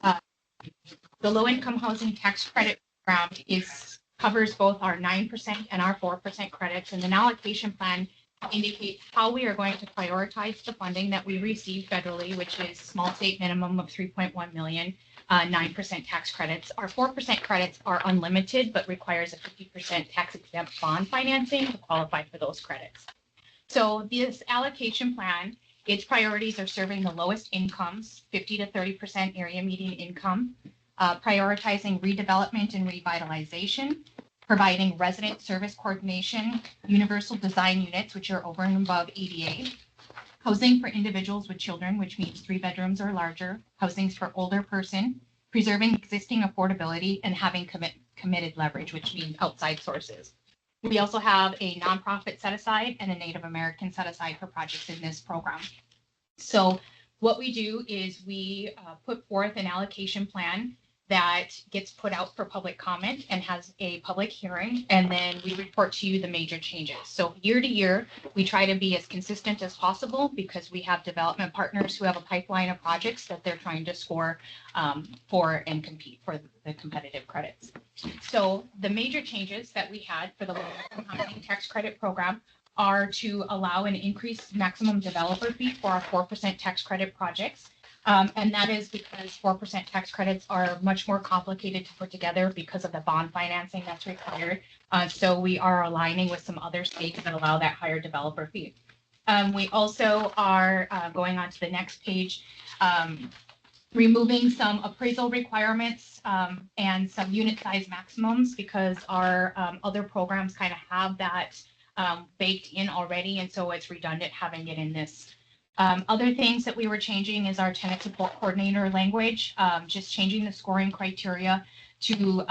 Uh, the low-income housing tax credit program covers both our 9% and our 4% credits, and an allocation plan indicates how we are going to prioritize the funding that we receive federally, which is small state minimum of 3.1 million, 9% tax credits. Our 4% credits are unlimited, but requires a 50% tax exempt bond financing to qualify for those credits. So this allocation plan, its priorities are serving the lowest incomes, 50 to 30% area median income, prioritizing redevelopment and revitalization, providing resident service coordination, universal design units, which are over and above ADA, housing for individuals with children, which means 3 bedrooms or larger, housings for older person, preserving existing affordability, and having committed leverage, which means outside sources. We also have a nonprofit set aside and a Native American set aside for projects in this program. So what we do is we put forth an allocation plan that gets put out for public comment and has a public hearing, and then we report to you the major changes. So year to year, we try to be as consistent as possible because we have development partners who have a pipeline of projects that they're trying to score for and compete for the competitive credits. So the major changes that we had for the low-income housing tax credit program are to allow an increased maximum developer fee for our 4% tax credit projects. And that is because 4% tax credits are much more complicated to put together because of the bond financing that's required. So we are aligning with some other states that allow that higher developer fee. We also are going on to the next page, removing some appraisal requirements and some unit size maximums because our other programs kind of have that baked in already. And so it's redundant having it in this. Other things that we were changing is our tenant support coordinator language, just changing the scoring criteria to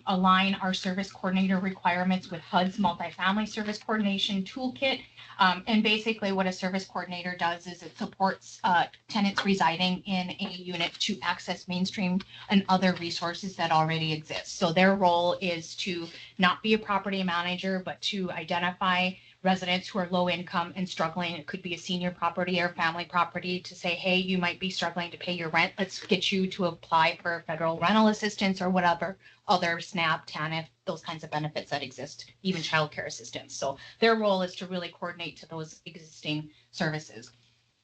align our service coordinator requirements with HUD's multifamily service coordination toolkit. And basically what a service coordinator does is it supports tenants residing in a unit to access mainstream and other resources that already exist. So their role is to not be a property manager, but to identify residents who are low income and struggling. It could be a senior property or family property to say, hey, you might be struggling to pay your rent. Let's get you to apply for federal rental assistance or whatever other SNAP, TANF, those kinds of benefits that exist, even childcare assistance. So their role is to really coordinate to those existing services.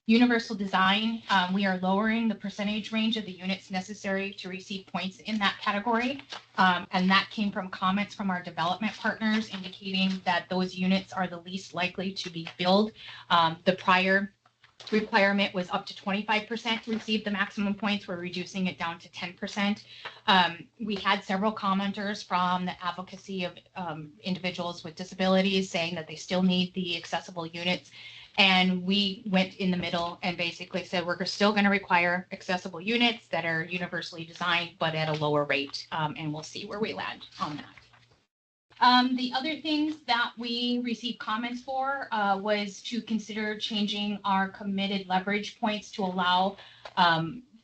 Universal design, we are lowering the percentage range of the units necessary to receive points in that category. And that came from comments from our development partners indicating that those units are the least likely to be built. The prior requirement was up to 25% receive the maximum points. We're reducing it down to 10%. We had several commenters from the advocacy of individuals with disabilities saying that they still need the accessible units. And we went in the middle and basically said, we're still going to require accessible units that are universally designed, but at a lower rate. And we'll see where we land on that. The other things that we received comments for was to consider changing our committed leverage points to allow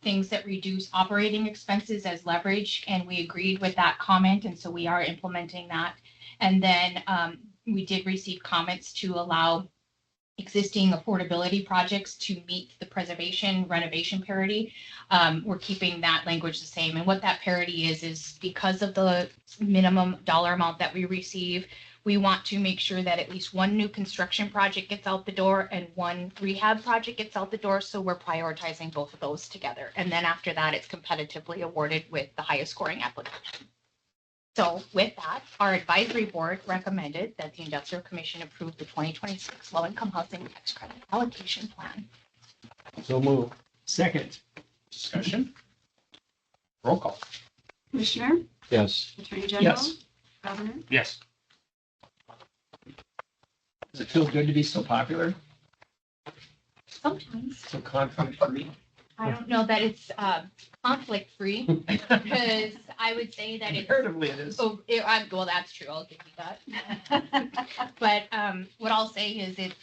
things that reduce operating expenses as leverage. And we agreed with that comment. And so we are implementing that. And then we did receive comments to allow existing affordability projects to meet the preservation renovation parity. We're keeping that language the same. And what that parity is because of the minimum dollar amount that we receive, we want to make sure that at least one new construction project gets out the door and one rehab project gets out the door. So we're prioritizing both of those together. And then after that, it's competitively awarded with the highest scoring application. So with that, our advisory board recommended that the Industrial Commission approve the 2026 low-income housing tax credit allocation plan. So move. Second. Discussion? Roll call. Commissioner, Yes. Attorney General, Yes. Governor, Yes. Does it feel good to be so popular? Sometimes So conflict free? I don't know that it's conflict free because I would say that it's Comparatively it is. well, that's true. I'll give you that. But what I'll say is it's,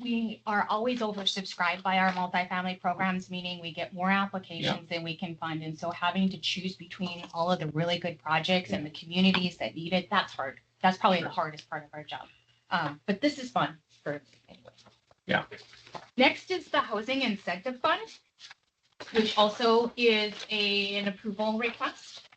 we are always oversubscribed by our multifamily programs, meaning we get more applications than we can fund. And so having to choose between all of the really good projects and the communities that need it, that's hard. That's probably the hardest part of our job. But this is fun for anyway. Yeah. Next is the Housing Incentive Fund. which also is an approval request.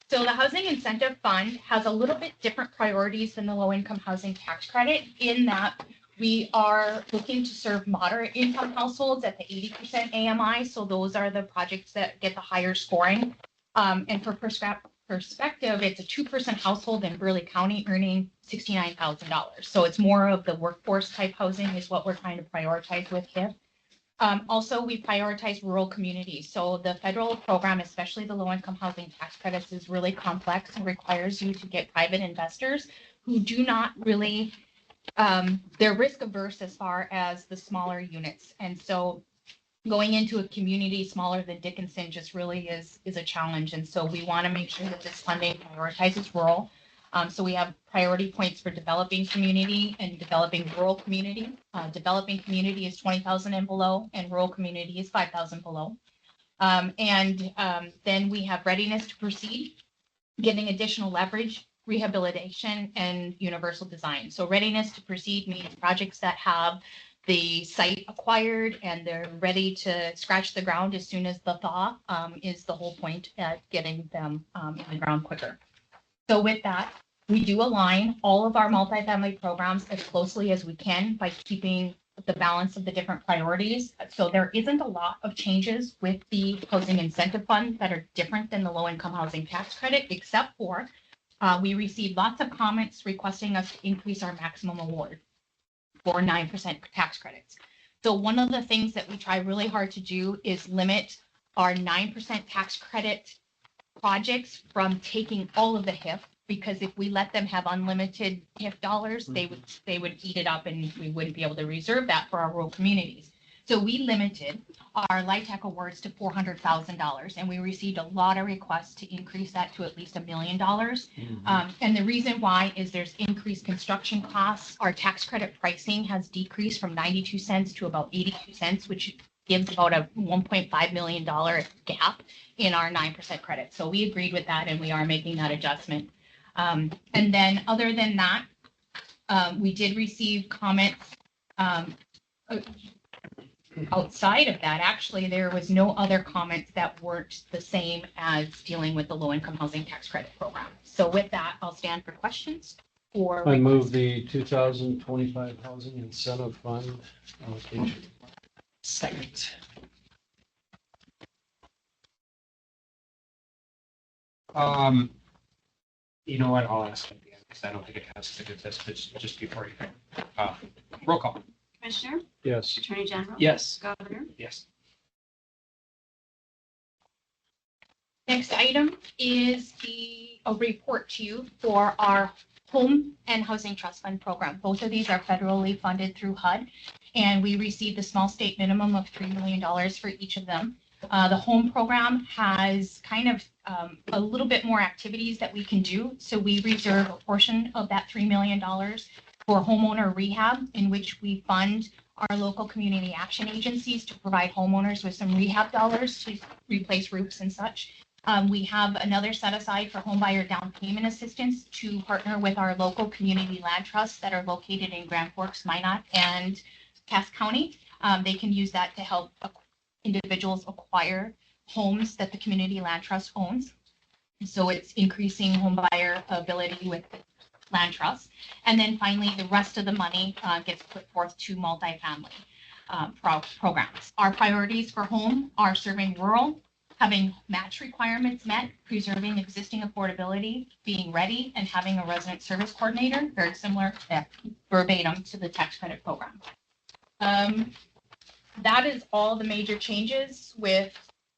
So the Housing Incentive Fund has a little bit different priorities than the low-income housing tax credit in that we are looking to serve moderate income households at the 80% AMI. So those are the projects that get the higher scoring. And for perspective, it's a 2% household in Burleigh County earning $69,000. So it's more of the workforce type housing is what we're trying to prioritize with HIF. Also, we prioritize rural communities. So the federal program, especially the low-income housing tax credits, is really complex and requires you to get private investors who do not really, they're risk averse as far as the smaller units. And so going into a community smaller than Dickinson just really is a challenge. And so we want to make sure that this funding prioritizes rural. So we have priority points for developing community and developing rural community. Developing community is 20,000 and below, and rural community is 5,000 below. Then we have readiness to proceed, getting additional leverage, rehabilitation, and universal design. So readiness to proceed means projects that have the site acquired and they're ready to scratch the ground as soon as the thaw is the whole point at getting them in the ground quicker. So with that, we do align all of our multifamily programs as closely as we can by keeping the balance of the different priorities. So there isn't a lot of changes with the Housing Incentive Fund that are different than the low-income housing tax credit, except for we received lots of comments requesting us to increase our maximum award for 9% tax credits. So one of the things that we try really hard to do is limit our 9% tax credit projects from taking all of the HIF, because if we let them have unlimited HIF dollars, they would eat it up and we wouldn't be able to reserve that for our rural communities. So we limited our LIHTC awards to $400,000, and we received a lot of requests to increase that to at least $1 million. And the reason why is there's increased construction costs. Our tax credit pricing has decreased from 92 cents to about 82 cents, which gives about a $1.5 million gap in our 9% credit. So we agreed with that and we are making that adjustment. And then other than that, we did receive comments outside of that. Actually, there was no other comments that weren't the same as dealing with the low-income housing tax credit program. So with that, I'll stand for questions. Or I move the 2025 Housing Incentive Fund allocation. Second. You know what? I'll ask at the end because I don't think it has to do this, but just before you think. Roll call. Commissioner, Yes. Attorney General. Yes. Governor. Yes. Next item is a report to you for our Home and Housing Trust Fund program. Both of these are federally funded through HUD, and we received a small state minimum of $3 million for each of them. The home program has kind of a little bit more activities that we can do. So we reserve a portion of that $3 million for homeowner rehab, in which we fund our local community action agencies to provide homeowners with some rehab dollars to replace roofs and such. We have another set aside for homebuyer down payment assistance to partner with our local community land trusts that are located in Grand Forks, Minot, and Cass County. They can use that to help individuals acquire homes that the community land trust owns. So it's increasing homebuyer ability with land trusts. And then finally, the rest of the money gets put forth to multifamily programs. Our priorities for home are serving rural, having match requirements met, preserving existing affordability, being ready, and having a resident service coordinator, very similar, verbatim to the tax credit program. That is all the major changes with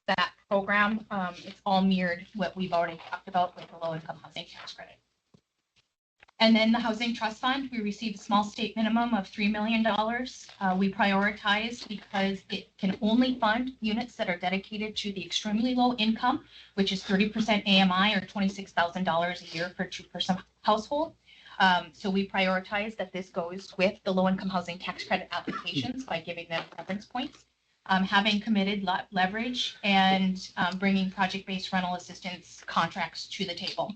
that program. It's all mirrored what we've already talked about with the low-income housing tax credit. And then the Housing Trust Fund, we received a small state minimum of $3 million. We prioritize because it can only fund units that are dedicated to the extremely low income, which is 30% AMI or $26,000 a year for a two-person household. So we prioritize that this goes with the low-income housing tax credit applications by giving them preference points, having committed leverage, and bringing project-based rental assistance contracts to the table.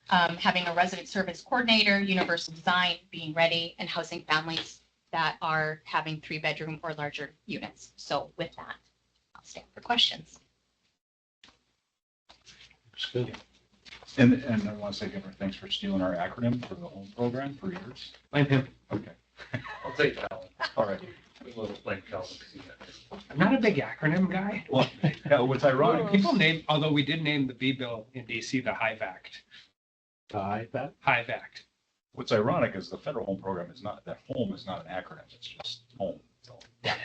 Having a resident service coordinator, universal design, being ready, and housing families that are having 3-bedroom or larger units. So with that, I'll stand for questions. It's good. And I want to say, Governor, thanks for stealing our acronym for the home program for years. Blame him. Okay, I'll take that one. all right. A little blame Calvin. I'm not a big acronym guy. Well, yeah, what's ironic, People name, although we did name the B bill in DC the HIVE Act. I bet. HIVE Act. what's ironic is the federal home program is not, that home is not an acronym, it's just home. So, Yeah.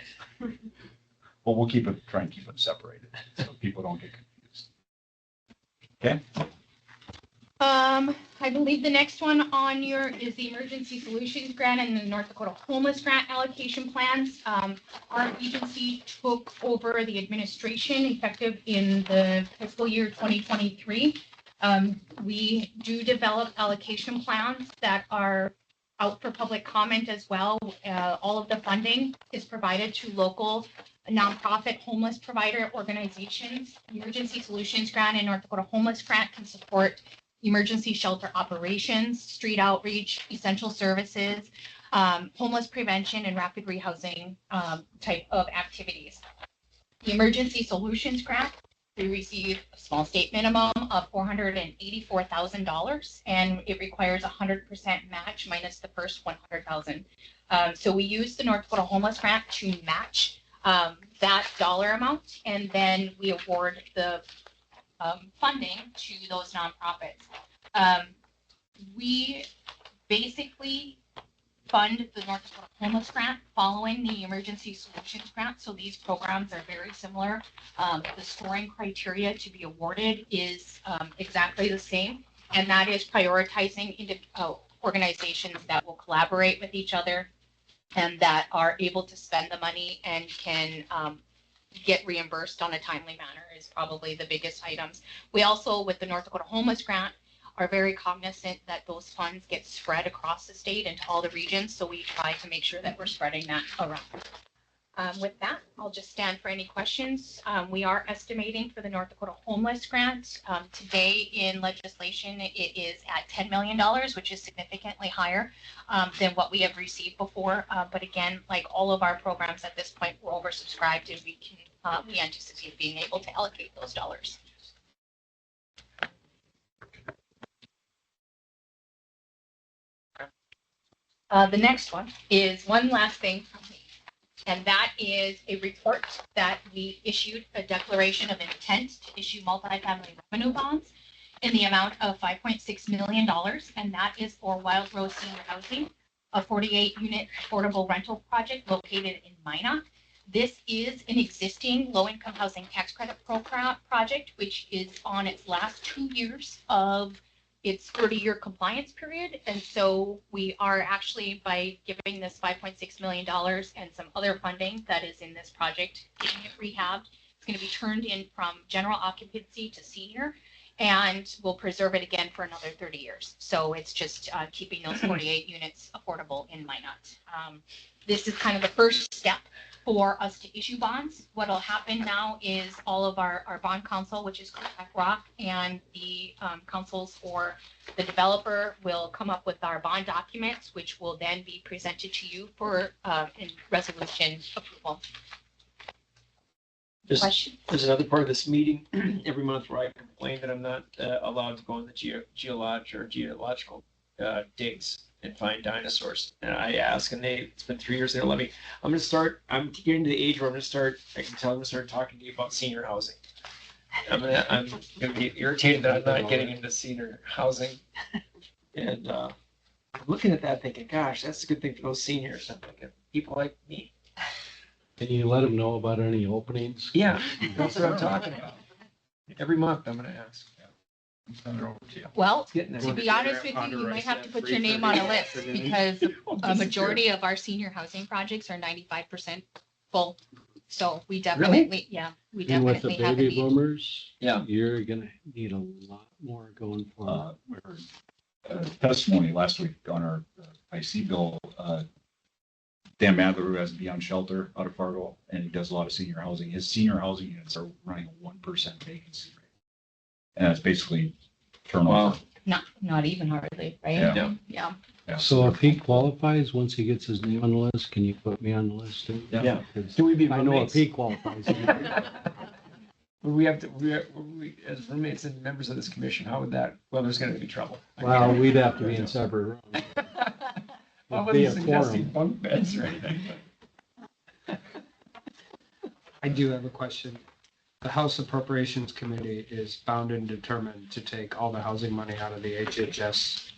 well, we'll try and keep them separated so people don't get confused. Okay, I believe the next one on your is the Emergency Solutions Grant and the North Dakota Homeless Grant allocation plans. Our agency took over the administration effective in the fiscal year 2023. We do develop allocation plans that are out for public comment as well. All of the funding is provided to local nonprofit homeless provider organizations. Emergency Solutions Grant and North Dakota Homeless Grant can support emergency shelter operations, street outreach, essential services, homeless prevention, and rapid rehousing type of activities. The Emergency Solutions Grant, we receive a small state minimum of $484,000, and it requires 100% match minus the first 100,000. So we use the North Dakota Homeless Grant to match that dollar amount, and then we award the funding to those nonprofits. We basically fund the North Dakota Homeless Grant following the Emergency Solutions Grant. So these programs are very similar. The scoring criteria to be awarded is exactly the same, and that is prioritizing organizations that will collaborate with each other and that are able to spend the money and can get reimbursed on a timely manner is probably the biggest items. We also, with the North Dakota Homeless Grant, are very cognizant that those funds get spread across the state into all the regions. So we try to make sure that we're spreading that around. With that, I'll just stand for any questions. We are estimating for the North Dakota Homeless Grant. Today in legislation, it is at $10 million, which is significantly higher than what we have received before. But again, like all of our programs at this point, we're oversubscribed and we anticipate being able to allocate those dollars. The next one is one last thing from me. And that is a report that we issued a declaration of intent to issue multifamily revenue bonds in the amount of $5.6 million. And that is for Wild Rose Senior Housing, a 48-unit affordable rental project located in Minot. This is an existing low-income housing tax credit program project, which is on its last 2 years of its 30-year compliance period. And so we are actually, by giving this $5.6 million and some other funding that is in this project, getting it rehabbed, it's going to be turned in from general occupancy to senior, and we'll preserve it again for another 30 years. So it's just keeping those 48 units affordable in Minot. This is kind of the first step for us to issue bonds. What will happen now is all of our bond counsel, which is Kotak Rock, and the counsels for the developer will come up with our bond documents, which will then be presented to you for in resolution approval. Question? There's another part of this meeting every month where I complain that I'm not allowed to go on the geological digs and find dinosaurs. And I ask, and it's been 3 years, they don't let me. I'm getting to the age where I can tell them to start talking to you about senior housing. I'm gonna be irritated that I'm not getting into senior housing. And I'm looking at that thinking, gosh, that's a good thing for those seniors. I'm thinking, people like me. Can you let them know about any openings? Yeah, that's what I'm talking about. Every month I'm gonna ask. send it over to you. Well, Getting there. to be honest with you, you might have to put your name on a list because a majority of our senior housing projects are 95% full. So we definitely, we And with the definitely have a baby need. boomers, Yeah. you're gonna need a lot more going forward. We heard testimony last week on our IC bill. Dan Madler, who has Beyond Shelter out of Fargo, and he does a lot of senior housing. His senior housing units are running a 1% vacancy rate. And that's basically turnover. Wow. Not even hardly, right? Yeah. Yeah. Yeah. So if he qualifies, once he gets his name on the list, can you put me on the list too? Yeah. 'Cause Can we be I know if roommates? he qualifies. We have to, we, as roommates and members of this commission, how would that, well, there's gonna be trouble. Well, we'd have to be in separate rooms. I It'd be wasn't a suggesting quorum. bunk beds or anything, I do have a question. The House Appropriations Committee is bound and determined to take all the housing money out of the HHS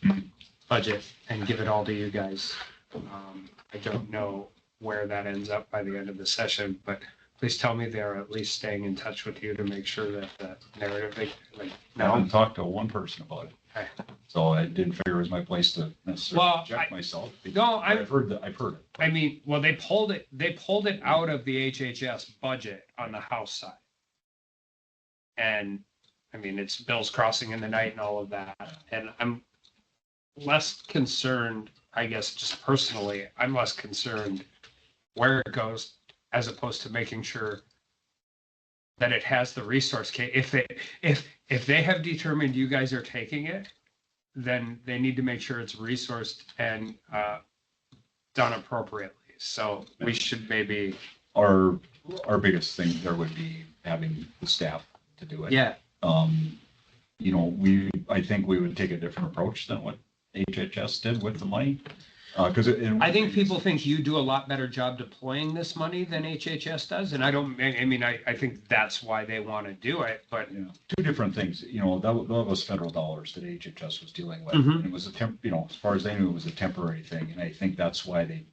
budget and give it all to you guys. I don't know where that ends up by the end of the session, but please tell me they're at least staying in touch with you to make sure that the narrative, I no. haven't talked to one person about it. Okay. So I didn't figure it was my place to necessarily Well, object myself. No, But I've heard it. I mean, well, they pulled it out of the HHS budget on the House side. And, I mean, it's bills crossing in the night and all of that. And I'm less concerned, I guess, just personally, I'm less concerned where it goes as opposed to making sure that it has the resource. If they have determined you guys are taking it, then they need to make sure it's resourced and done appropriately. So we should maybe. Our biggest thing there would be having the staff to do it. Yeah. You know, I think we would take a different approach than what HHS did with the money. Because I think people think you do a lot better job deploying this money than HHS does. And I think that's why they want to do it, but. Yeah, two different things. You know, that was federal dollars that HHS was dealing with. Mhm. And it was you know, as far as they knew, it was a temporary thing. And I think that's why they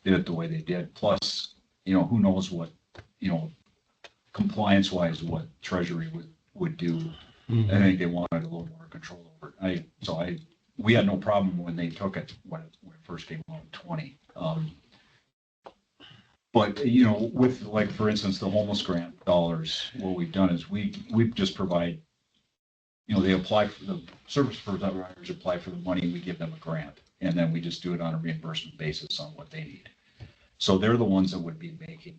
did it the way they did. Plus, you know, who knows what, you know, compliance wise, what Treasury would do. I think they wanted a little more control over it. We had no problem when they took it when it first came out in 20. But you know, with like for instance the homeless grant dollars, what we've done is we just provide, you know, they apply for the service providers apply for the money, we give them a grant, and then we just do it on a reimbursement basis on what they need. So they're the ones that would be making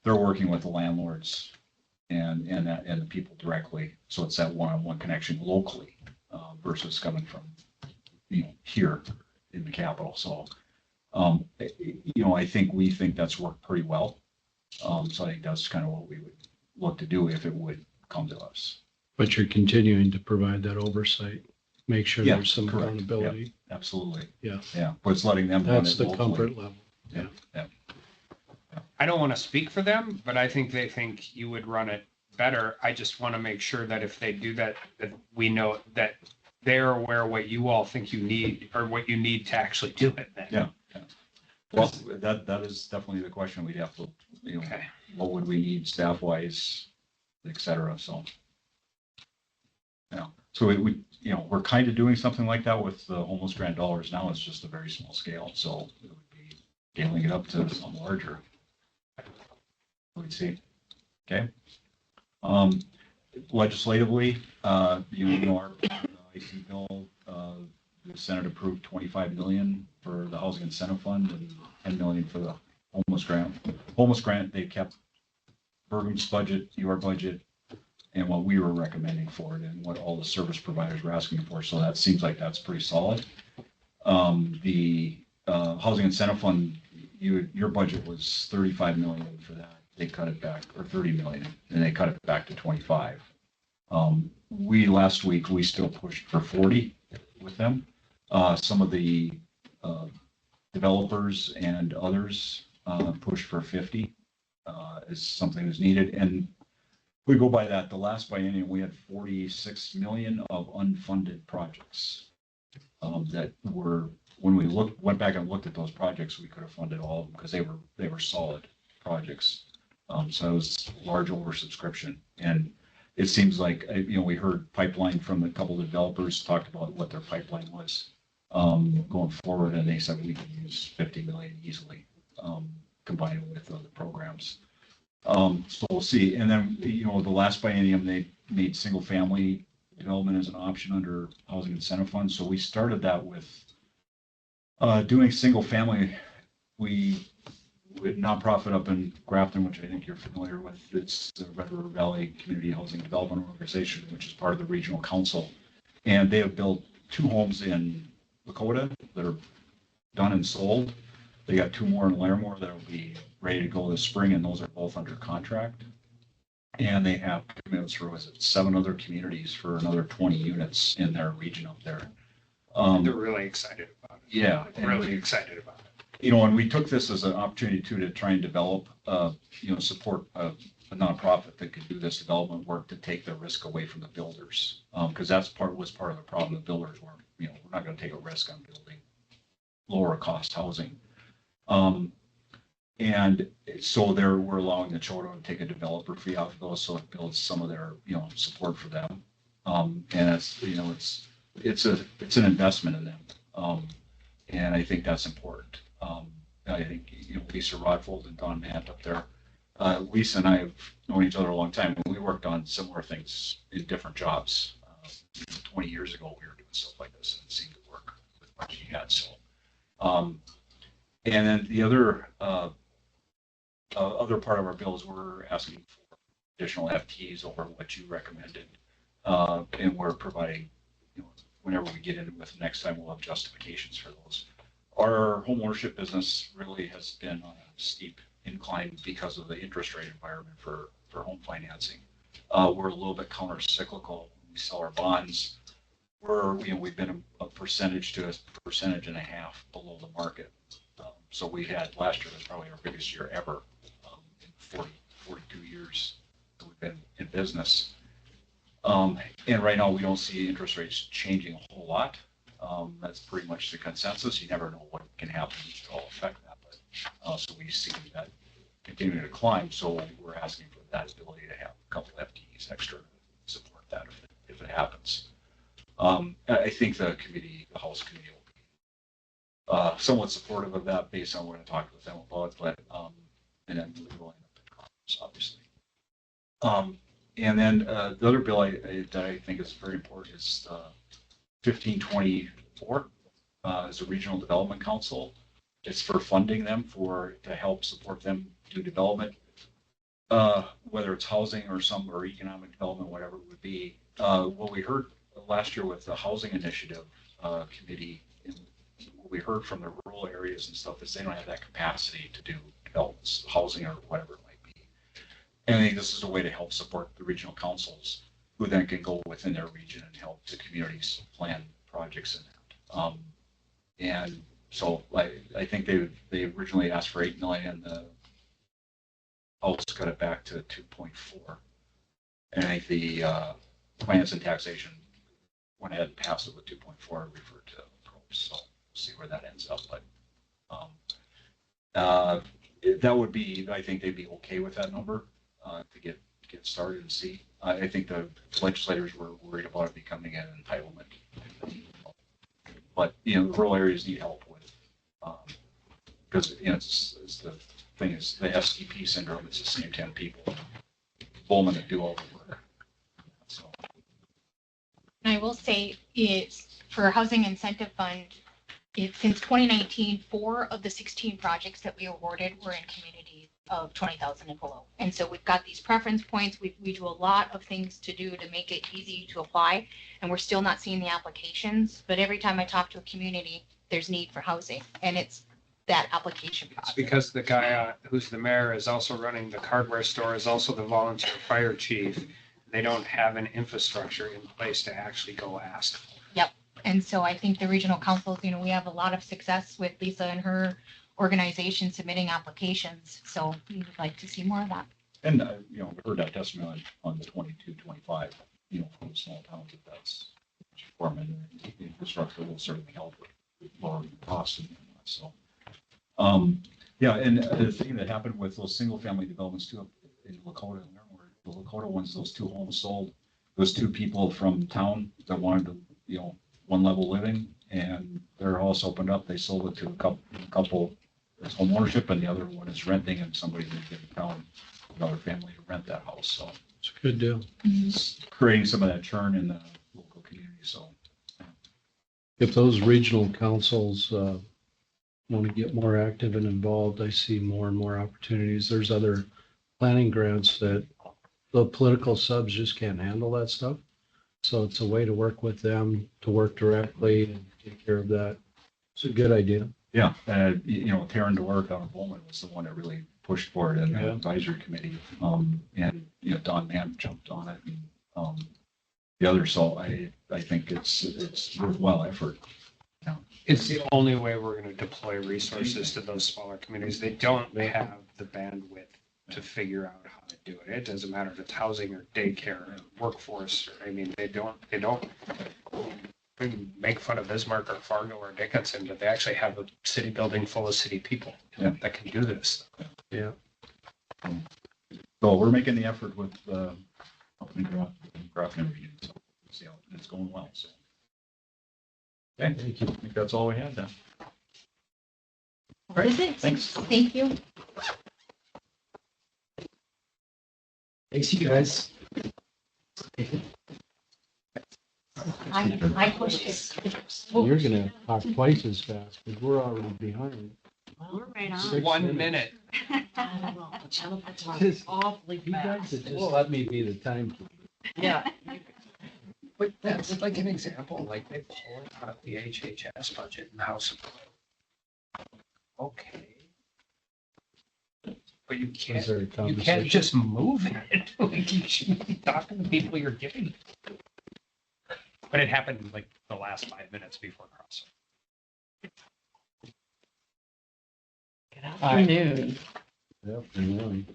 they're working with the landlords and the people directly. So it's that one-on-one connection locally versus coming from, you know, here in the capital. So, you know, we think that's worked pretty well. So I think that's kind of what we would look to do if it would come to us. But you're continuing to provide that oversight, make sure Yeah, there's some correct. accountability. Absolutely. Yeah. Yeah, but it's letting them run That's it the locally. comfort level. Yeah. I don't want to speak for them, but I think they think you would run it better. I just want to make sure that if they do that, that we know that they're aware what you all think you need or what you need to actually do it then. Yeah. Well, that is definitely the question we'd have to, you know, Okay. what would we need staff wise, et cetera. So. Yeah, so we, you know, we're kind of doing something like that with the homeless grant dollars now. It's just a very small scale. So it would be scaling it up to something larger. We'd see. Okay. Legislatively, you know, our IC bill, the Senate approved 25 million for the housing incentive fund and 10 million for the homeless grant. Homeless grant, they kept Bergen's budget, your budget, and what we were recommending for it and what all the service providers were asking for. So that seems like that's pretty solid. The housing incentive fund, your budget was 35 million for that. They cut it back, or 30 million, and they cut it back to 25. Last week, we still pushed for 40 with them. Some of the developers and others pushed for 50 as something that's needed. And we go by that. The last biennium, we had 46 million of unfunded projects that were, when we went back and looked at those projects, we could have funded all of them because they were solid projects. So it was large oversubscription. And it seems like, you know, we heard pipeline from a couple of developers talked about what their pipeline was going forward. And they said we could use 50 million easily, combined with other programs. So we'll see. And then, you know, the last biennium, they made single family development as an option under housing incentive fund. So we started that with doing single family. We nonprofit up in Grafton, which I think you're familiar with. It's the Red River Valley Community Housing Development Organization, which is part of the regional council. And they have built 2 homes in Lakota that are done and sold. They got 2 more in Larimore that will be ready to go this spring, and those are both under contract. And they have commitments for, was it 7 other communities for another 20 units in their region up there. They're really excited about it. Yeah. Really excited about it. You know, and we took this as an opportunity too, to try and develop, support a nonprofit that could do this development work to take the risk away from the builders. Because was part of the problem. The builders weren't, we're not going to take a risk on building lower cost housing. And so we're allowing the Chodo to take a developer fee off of those, so it builds some of their, support for them. And it's an investment in them. And I think that's important. I think, Lisa Rodfold and Don Mant up there. Lisa and I have known each other a long time, and we worked on similar things in different jobs. 20 years ago, we were doing stuff like this, and it seemed to work with what she had. So, and then the other part of our bill is we're asking for additional FTEs over what you recommended, and we're providing, whenever we get into it next time, we'll have justifications for those. Our homeownership business really has been on a steep incline because of the interest rate environment for home financing. We're a little bit counter-cyclical. We sell our bonds. We've been a percentage to a percentage and a half below the market. So we had last year was probably our biggest year ever in 42 years that we've been in business. And right now we don't see interest rates changing a whole lot. That's pretty much the consensus. You never know what can happen to all affect that. But so we see that continuing to climb. So we're asking for that ability to have a couple FTEs extra to support that if it happens. I think the House committee will be somewhat supportive of that based on what I talked with them about, but and then we will end up in Congress, obviously. And then the other bill that I think is very important is 1524 is a regional development council. It's for funding them to help support them do development, whether it's housing or economic development, whatever it would be. What we heard last year with the housing initiative committee, what we heard from the rural areas and stuff is they don't have that capacity to do developments, housing or whatever it might be. And I think this is a way to help support the regional councils, who then can go within their region and help the communities plan projects in that. And so I think they originally asked for 8 million, and the House got it back to 2.4. And I think the Finance and Taxation went ahead and passed it with 2.4 and referred to approach. So we'll see where that ends up. But that would be, I think they'd be okay with that number to get started and see. I think the legislators were worried about it becoming an entitlement. But, the rural areas need help with, because, it's the thing is the STP syndrome. It's the same 10 people, Bowman, that do all the work. So. And I will say it's for Housing Incentive Fund, since 2019, 4 of the 16 projects that we awarded were in communities of 20,000 and below. And so we've got these preference points. We do a lot of things to do to make it easy to apply, and we're still not seeing the applications. But every time I talk to a community, there's need for housing, and it's that application It's process. because the guy who's the mayor is also running the hardware store, is also the volunteer fire chief. They don't have an infrastructure in place to actually go ask for. And so I think the regional councils, we have a lot of success with Lisa and her organization submitting applications. So we would like to see more of that. And, we heard that testimony on the 22, 25, from the small towns, if that's forming the infrastructure will certainly help with lowering the costs and that. So, yeah, and the thing that happened with those single family developments too in Lakota, the Lakota ones, those 2 homes sold, those 2 people from town that wanted to, one level living, and their house opened up. They sold it to a couple as home ownership, and the other one is renting, and somebody moved in town, another family to rent that house. So It's a good deal. it's creating some of that churn in the local community. So If those regional councils want to get more active and involved, I see more and more opportunities. There's other planning grants that the political subs just can't handle that stuff. So it's a way to work with them, to work directly and take care of that. It's a good idea. yeah, Taryn Dork out of Bowman was the one that really pushed for it in the Yeah. advisory committee. And, you know, Don Mann jumped on it and, the other, so I think it's worthwhile effort. It's the only way we're gonna deploy resources to those smaller communities. They don't have the bandwidth to figure out how to do it. It doesn't matter if it's housing or daycare or workforce. I mean, they don't, we can make fun of Bismarck or Fargo or Dickinson, but they actually have a city building full of city people Yeah. that can do this. Yeah. So we're making the effort with, Graph Interview, so we'll see how it's going well, so. Okay, Thank you. I think that's all we have then. Is it? Thanks. Thank you. Thanks, you guys. I pushed it. You're gonna talk twice as fast because we're already behind. We're right on. 6 1 minutes. minute. I don't know, Jennifer talks Just- awfully You guys fast. should just let me be the timekeeper. Yeah. But that's like an example, like they pull it out of the HHS budget and House. Okay. But you Is can't, there a you can't conversation? just move it. Like you should be talking to the people you're giving it to. But it happened like the last 5 minutes before crossover. Good afternoon. Afternoon.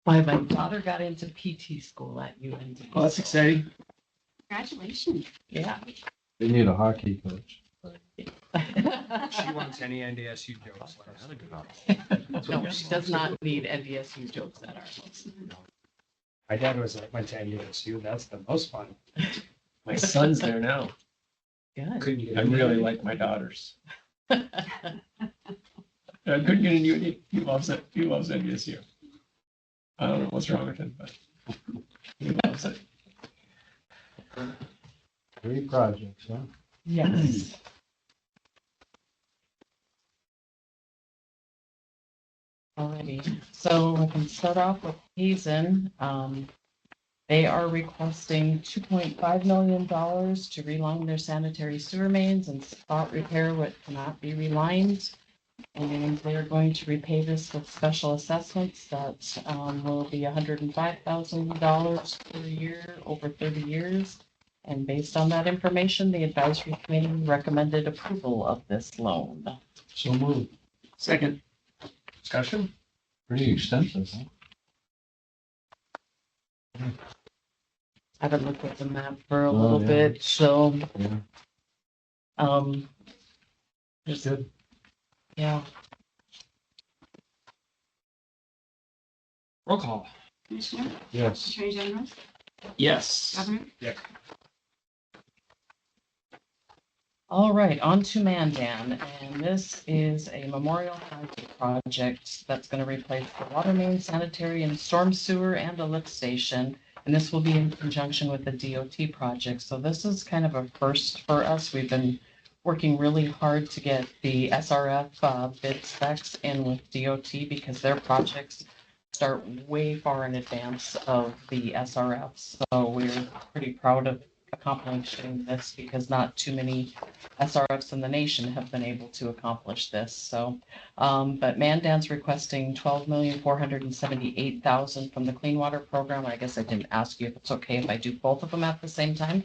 My daughter got into PT school at UND. Well, that's exciting. Congratulations. Yeah. They need a hockey coach. She wants any NDSU jokes. let us know. No, she does not need NDSU jokes at our house. My dad went to NDSU. That's the most fun. My son's there now. Good. Couldn't get I in really there. like my daughters. I couldn't get into it. He loves it. He loves NDSU. I don't know what's wrong with him, but he loves it. 3 projects, huh? Yes. Alrighty, so we can start off with Hazen. They are requesting $2.5 million to reline their sanitary sewer mains and spot repair what cannot be relined. And they're going to repay this with special assessments that will be $105,000 per year over 30 years. And based on that information, the advisory committee recommended approval of this loan. So moved. Second. Discussion? Pretty extensive, huh? I haven't looked at the map for a Oh, little yeah. bit, so, Yeah. just, Good. yeah. Roll call. Commissioner, Yes. Attorney General, Yes. Governor, All right, on to Mandan, and this is a memorial project that's going to replace the water main, sanitary, and storm sewer and a lift station. And this will be in conjunction with the DOT project. So this is kind of a first for us. We've been working really hard to get the SRF bid specs in with DOT because their projects start way far in advance of the SRF. So we're pretty proud of accomplishing this because not too many SRFs in the nation have been able to accomplish this. So, but Mandan's requesting $12,478,000 from the Clean Water Program. I guess I didn't ask you if it's okay if I do both of them at the same time.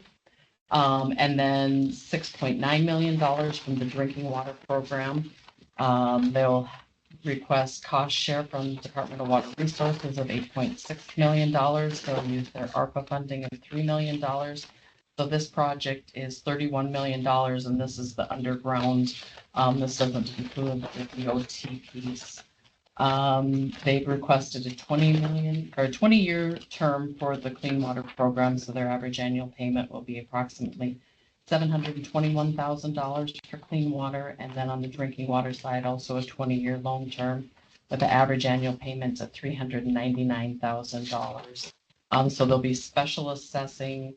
And then $6.9 million from the Drinking Water Program. They'll request cost share from the Department of Water Resources of $8.6 million. They'll use their ARPA funding of $3 million. So this project is $31 million, and this is the underground. This doesn't include the DOT piece. They've requested a 20-year term for the Clean Water Program, so their average annual payment will be approximately $721,000 for clean water, and then on the drinking water side, also a 20-year loan term with the average annual payments of $399,000. So they'll be special assessing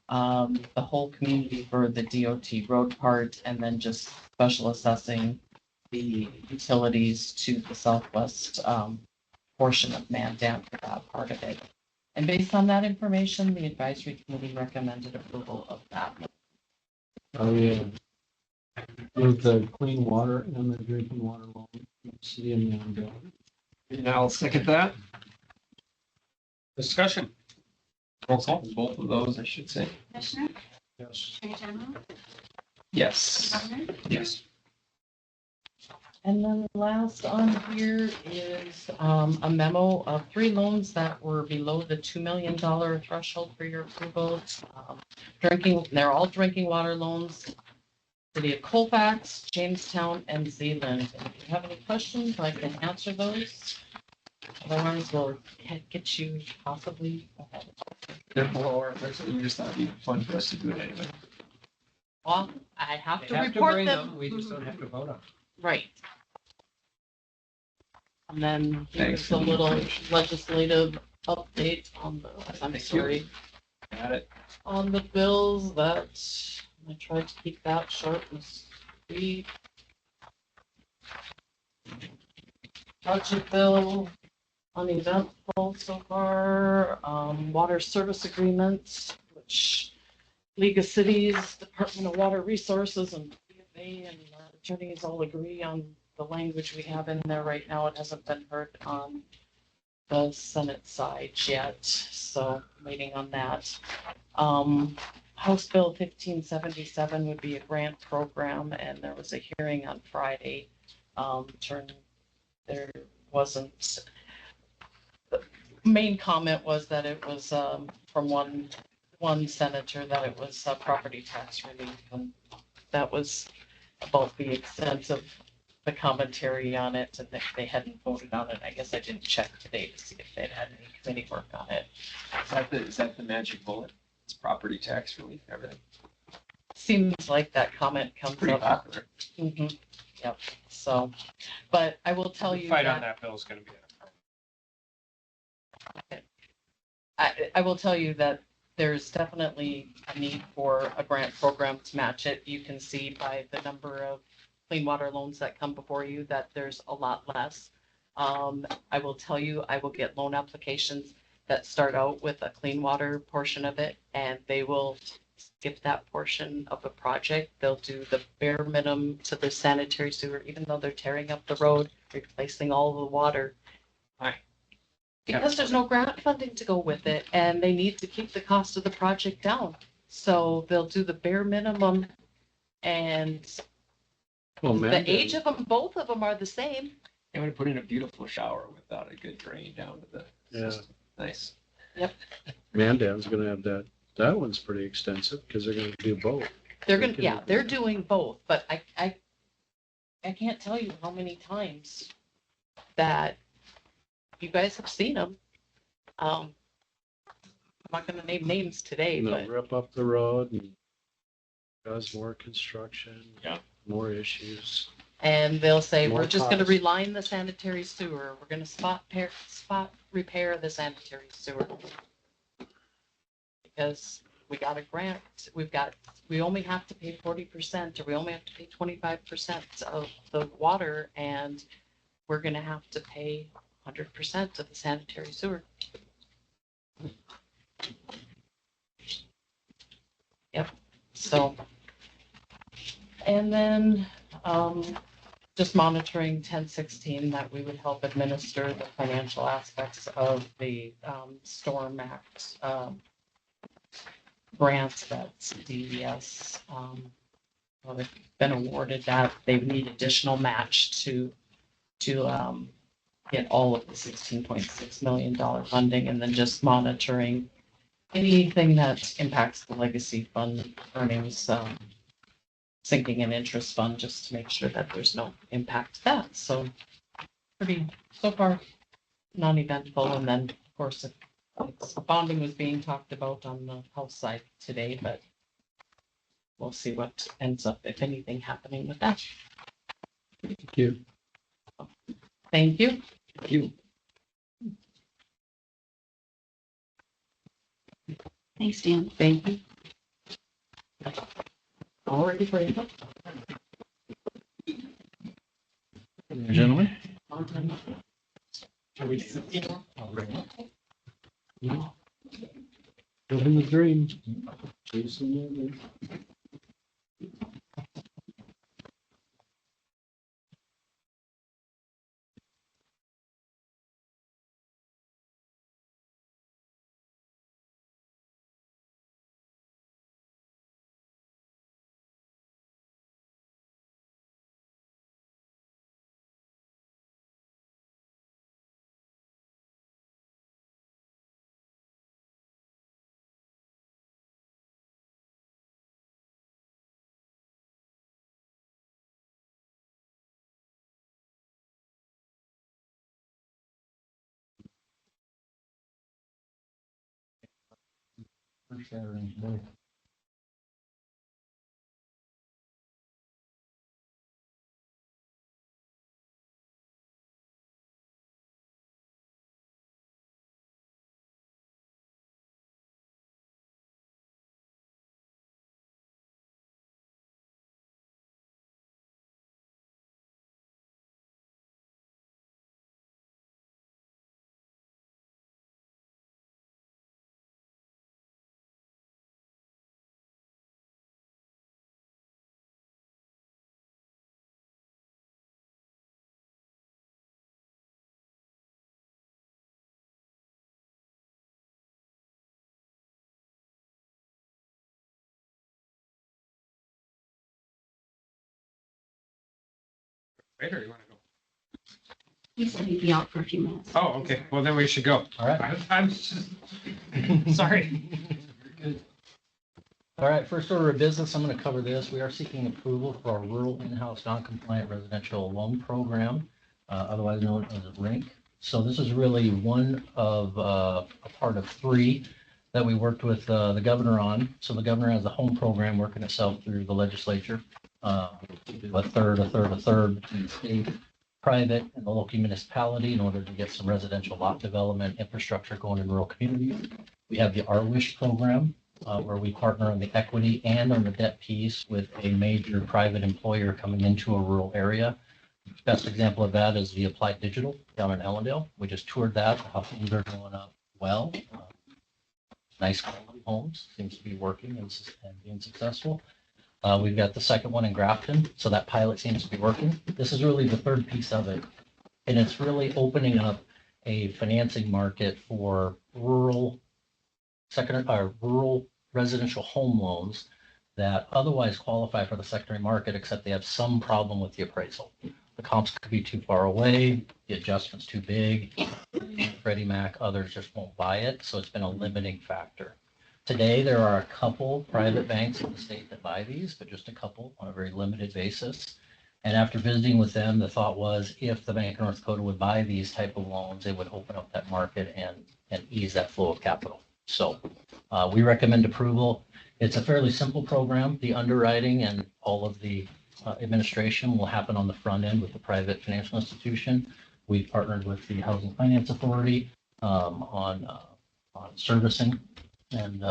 the whole community for the DOT road part, and then just special assessing the utilities to the southwest portion of Mandan for that part of it. And based on that information, the advisory committee recommended approval of that. Oh, yeah. With the clean water and the drinking water loan, City of Mandan. And I'll second that. Discussion. Roll call, both of those, I should say. Commissioner, Yes. Attorney General, Yes. Governor, Yes. And then last on here is a memo of 3 loans that were below the $2 million threshold for your approval. They're all drinking water loans. City of Colfax, Jamestown, and Zealand. And if you have any questions, I can answer those. Otherwise, we'll get you possibly ahead. They're below our threshold. We just thought it'd be fun for us to do it anyway. Well, I have to They have to report bring them. We just don't have to vote on. Right. And then Thanks here's for a the little information. legislative update on the, I'm Thank you. sorry, Got it. on the bills that, I tried to keep that short and sweet. Budget bill, uneventful so far, water service agreements, which League of Cities, Department of Water Resources, and BFA and our attorneys all agree on the language we have in there right now. It hasn't been heard on the Senate side yet, so waiting on that. House Bill 1577 would be a grant program, and there was a hearing on Friday. There wasn't, the main comment was that it was from one senator that it was property tax relief, and that was about the extent of the commentary on it, and that they hadn't voted on it. I guess I didn't check today to see if they'd had any committee work on it. Is that the magic bullet? It's property tax relief, everything. Seems like that comment comes Pretty up. popular. Mhm. Yep, so, but I will tell The you fight on that, that bill is gonna be. I will tell you that there's definitely a need for a grant program to match it. You can see by the number of clean water loans that come before you that there's a lot less. I will tell you, I will get loan applications that start out with a clean water portion of it, and they will skip that portion of the project. They'll do the bare minimum to the sanitary sewer, even though they're tearing up the road, replacing all the water. Why? Because there's no grant funding to go with it, and they need to keep the cost of the project down. So they'll do the bare minimum, and Well, the age of them, both of them are the same. They would have put in a beautiful shower without a good drain down to the Yeah. system. Nice. Mandan's gonna have that one's pretty extensive because they're gonna do both. They're gonna, yeah, they're doing both, but I can't tell you how many times that you guys have seen them. I'm not gonna name names today, And but they'll rip up the road and cause more construction. Yeah. More issues. and they'll say, More we're just gonna cost. reline the sanitary sewer, we're gonna spot repair the sanitary sewer. Because we got a grant, we only have to pay 40%, or we only have to pay 25% of the water, and we're gonna have to pay 100% of the sanitary sewer. Yep, so. And then, just monitoring 1016, that we would help administer the financial aspects of the Storm Act grants that DES, well, they've been awarded that. They need additional match to get all of the $16.6 million funding, and then just monitoring anything that impacts the legacy fund earnings, sinking and interest fund, just to make sure that there's no impact to that. So pretty, so far, non-eventful. And then, of course, bonding was being talked about on the House side today, but we'll see what ends up, if anything, happening with that. Thank you. Thank you. Thank you. Thanks, Dan. Thank you. All ready for you. Gentlemen. Living the dream. Chasing the dream. for sharing today. Right, or you want to go? He said he'd be out for a few minutes. Oh, okay. Well, then we should go. All right. I'm just, sorry. Good. All right, first order of business, I'm going to cover this. We are seeking approval for our rural in-house non-compliant residential loan program, otherwise known as RINC. So this is really one of a part of three that we worked with the governor on. So the governor has the home program working itself through the legislature. Do a third between state, private, and the local municipality in order to get some residential lot development infrastructure going in rural communities. We have the Our Wish program, where we partner on the equity and on the debt piece with a major private employer coming into a rural area. Best example of that is the Applied Digital down in Ellendale. We just toured that. The houses are going up well. Nice quality homes, seems to be working and being successful. We've got the second one in Grafton, so that pilot seems to be working. This is really the third piece of it, and it's really opening up a financing market for rural residential home loans that otherwise qualify for the secondary market, except they have some problem with the appraisal. The comps could be too far away, the adjustment's too big, Freddie Mac, others just won't buy it, so it's been a limiting factor. Today, there are a couple private banks in the state that buy these, but just a couple on a very limited basis. And after visiting with them, the thought was if the Bank of North Dakota would buy these type of loans, it would open up that market and ease that flow of capital. So we recommend approval. It's a fairly simple program. The underwriting and all of the administration will happen on the front end with the private financial institution. We've partnered with the Housing Finance Authority on servicing. And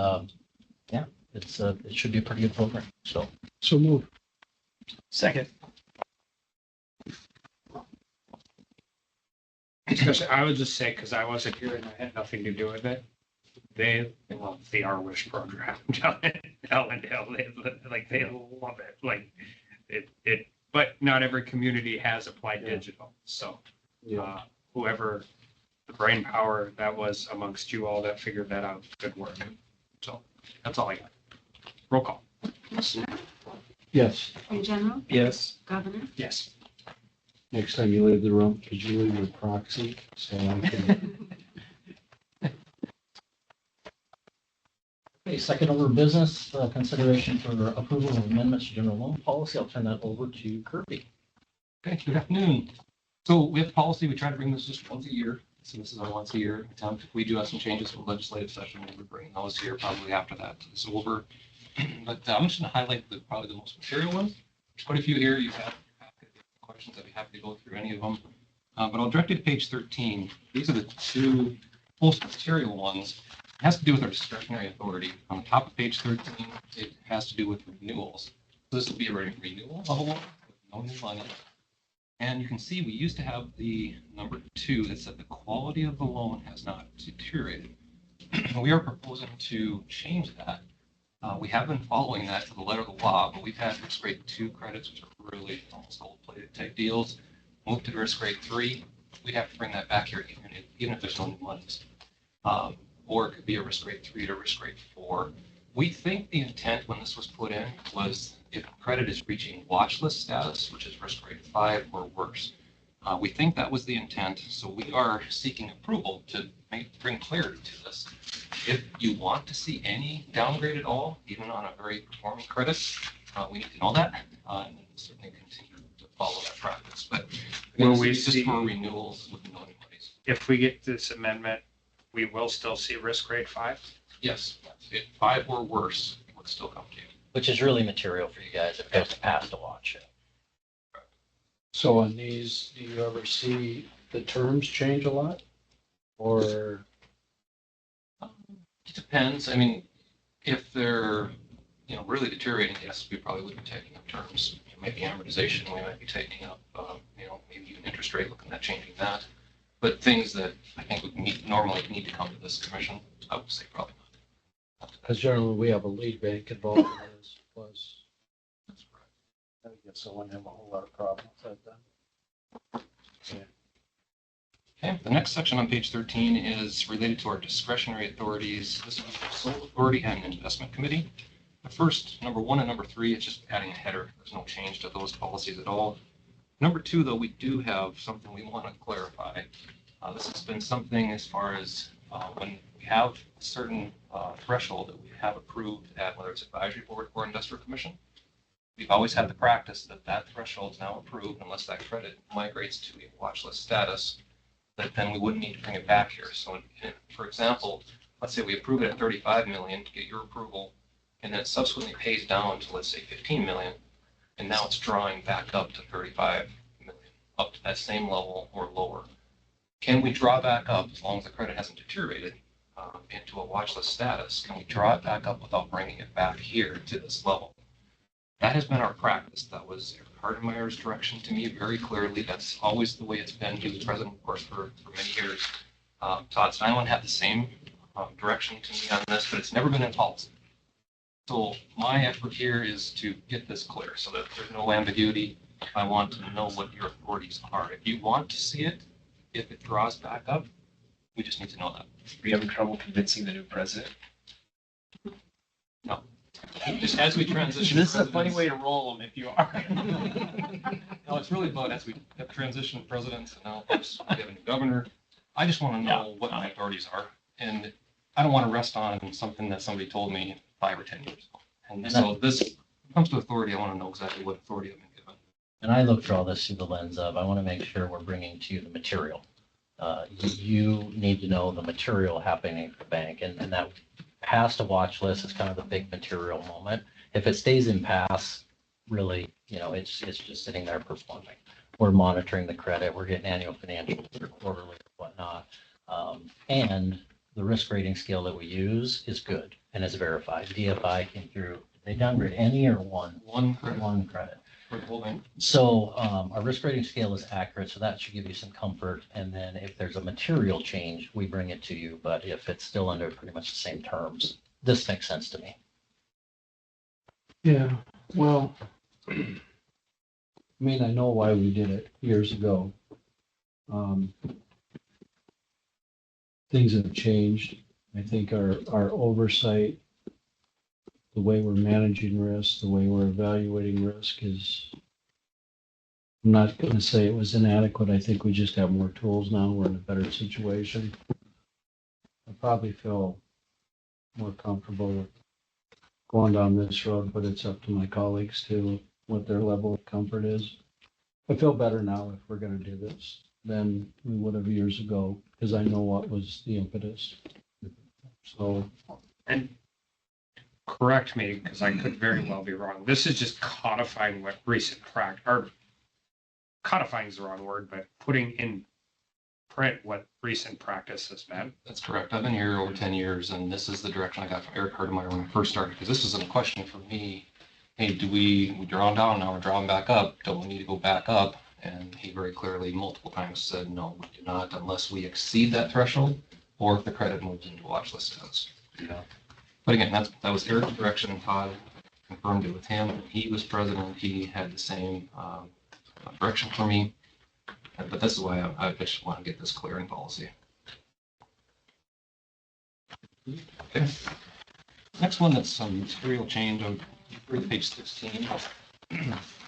yeah, it should be a pretty good program. So move. Second. Discussion, I would just say, because I wasn't here and I had nothing to do with it, they love the Our Wish program down in Ellendale. They love it. Like it, but not every community has Applied Digital. So whoever the brain power that was amongst you all that figured that out, good work. So that's all I got. Roll call. Commissioner, Yes. in general, Yes. Governor, Yes. Next time you leave the room, could you leave your proxy so I can? okay, second order of business, consideration for approval of amendments to general loan policy. I'll turn that over to Kirby. Okay, good afternoon. So we have a policy, we try to bring this just once a year. So this is our once a year attempt. We do have some changes from legislative session. We'll be bringing those here probably after that is over. But I'm just going to highlight probably the most material ones. There's quite a few here. You have questions. I'd be happy to go through any of them. But I'll direct you to page 13. These are the two most material ones. It has to do with our discretionary authority. On the top of page 13, it has to do with renewals. So this will be a renewal of a loan with no new money. And you can see we used to have the number 2 that said the quality of the loan has not deteriorated. We are proposing to change that. We have been following that to the letter of the law, but we've had risk grade 2 credits, which are really almost gold-plated type deals. Move to risk grade 3, we'd have to bring that back here even if there's no new monies. Or it could be a risk grade 3 to risk grade 4. We think the intent when this was put in was if credit is reaching watch list status, which is risk grade 5 or worse. We think that was the intent, so we are seeking approval to bring clarity to this. If you want to see any downgrade at all, even on a very performing credit, we need to know that, and we'll certainly continue to follow that practice. But again, Will this we is just see- for renewals with no new monies. If we get this amendment, we will still see risk grade 5? Yes, if 5 or worse, it would still come to you. Which is really material for you guys if it goes to pass to watch. So on these, do you ever see the terms change a lot? Or, It depends. I mean, if they're, really deteriorating, yes, we probably would be taking up terms. Maybe amortization, we might be taking up, maybe even interest rate, looking at changing that. But things that I think would normally need to come to this commission, I would say probably not. because generally we have a lead bank involved in this, plus. That's correct. I guess I wouldn't have a whole lot of problem with that then. Okay, the next section on page 13 is related to our discretionary authorities. This is the sole authority and investment committee. The first, number 1 and number 3, it's just adding a header. There's no change to those policies at all. Number 2, though, we do have something we want to clarify. This has been something as far as when we have a certain threshold that we have approved at whether it's advisory board or industrial commission. We've always had the practice that that threshold is now approved unless that credit migrates to a watch list status, that then we wouldn't need to bring it back here. So for example, let's say we approve it at 35 million to get your approval, and then it subsequently pays down to, let's say, 15 million, and now it's drawing back up to 35 million, up to that same level or lower. Can we draw back up as long as the credit hasn't deteriorated into a watch list status? Can we draw it back up without bringing it back here to this level? That has been our practice. That was Eric Hardemeyer's direction to me very clearly. That's always the way it's been. He was president, of course, for many years. Todd Steinlein had the same direction to me on this, but it's never been in policy. So my effort here is to get this clear so that there's no ambiguity. I want to know what your authorities are. If you want to see it, if it draws back up, we just need to know that. Are you having trouble convincing the new president? No. Just as we transition. This is a funny way to roll them if you are. No, it's really about as we have transitioned presidents and now of course we have a new governor. I just want to know what my authorities are. And I don't want to rest on something that somebody told me 5 or 10 years ago. And so this comes to authority. I want to know exactly what authority I've been given. And I look for all this through the lens of, I want to make sure we're bringing to you the material. You need to know the material happening at the bank, and that pass to watch list is kind of the big material moment. If it stays in pass, really, it's just sitting there performing. We're monitoring the credit, we're getting annual financials or quarterly or whatnot. And the risk rating scale that we use is good and is verified. DFI came through. Did they downgrade any or one? One credit. One credit. For the whole bank. So our risk rating scale is accurate, so that should give you some comfort. And then if there's a material change, we bring it to you. But if it's still under pretty much the same terms, this makes sense to me. Yeah, well, I mean, I know why we did it years ago. Things have changed. I think our oversight, the way we're managing risk, the way we're evaluating risk is, I'm not going to say it was inadequate. I think we just have more tools now. We're in a better situation. I probably feel more comfortable with going down this road, but it's up to my colleagues to what their level of comfort is. I feel better now if we're going to do this than we would have years ago, because I know what was the impetus. So, And correct me, because I could very well be wrong. This is just codifying what recent practice, or codifying is the wrong word, but putting in print what recent practice has been. That's correct. I've been here over 10 years, and this is the direction I got from Eric Hardemeyer when I first started, because this wasn't a question for me. Hey, we draw down, now we're drawing back up. Don't we need to go back up? And he very clearly multiple times said, no, we do not, unless we exceed that threshold or if the credit moves into watch list status. Yeah. But again, that was Eric's direction, and Todd confirmed it with him. When he was president, he had the same direction for me. But this is why I just want to get this clear in policy. Okay. Next one that's some material change on page 16.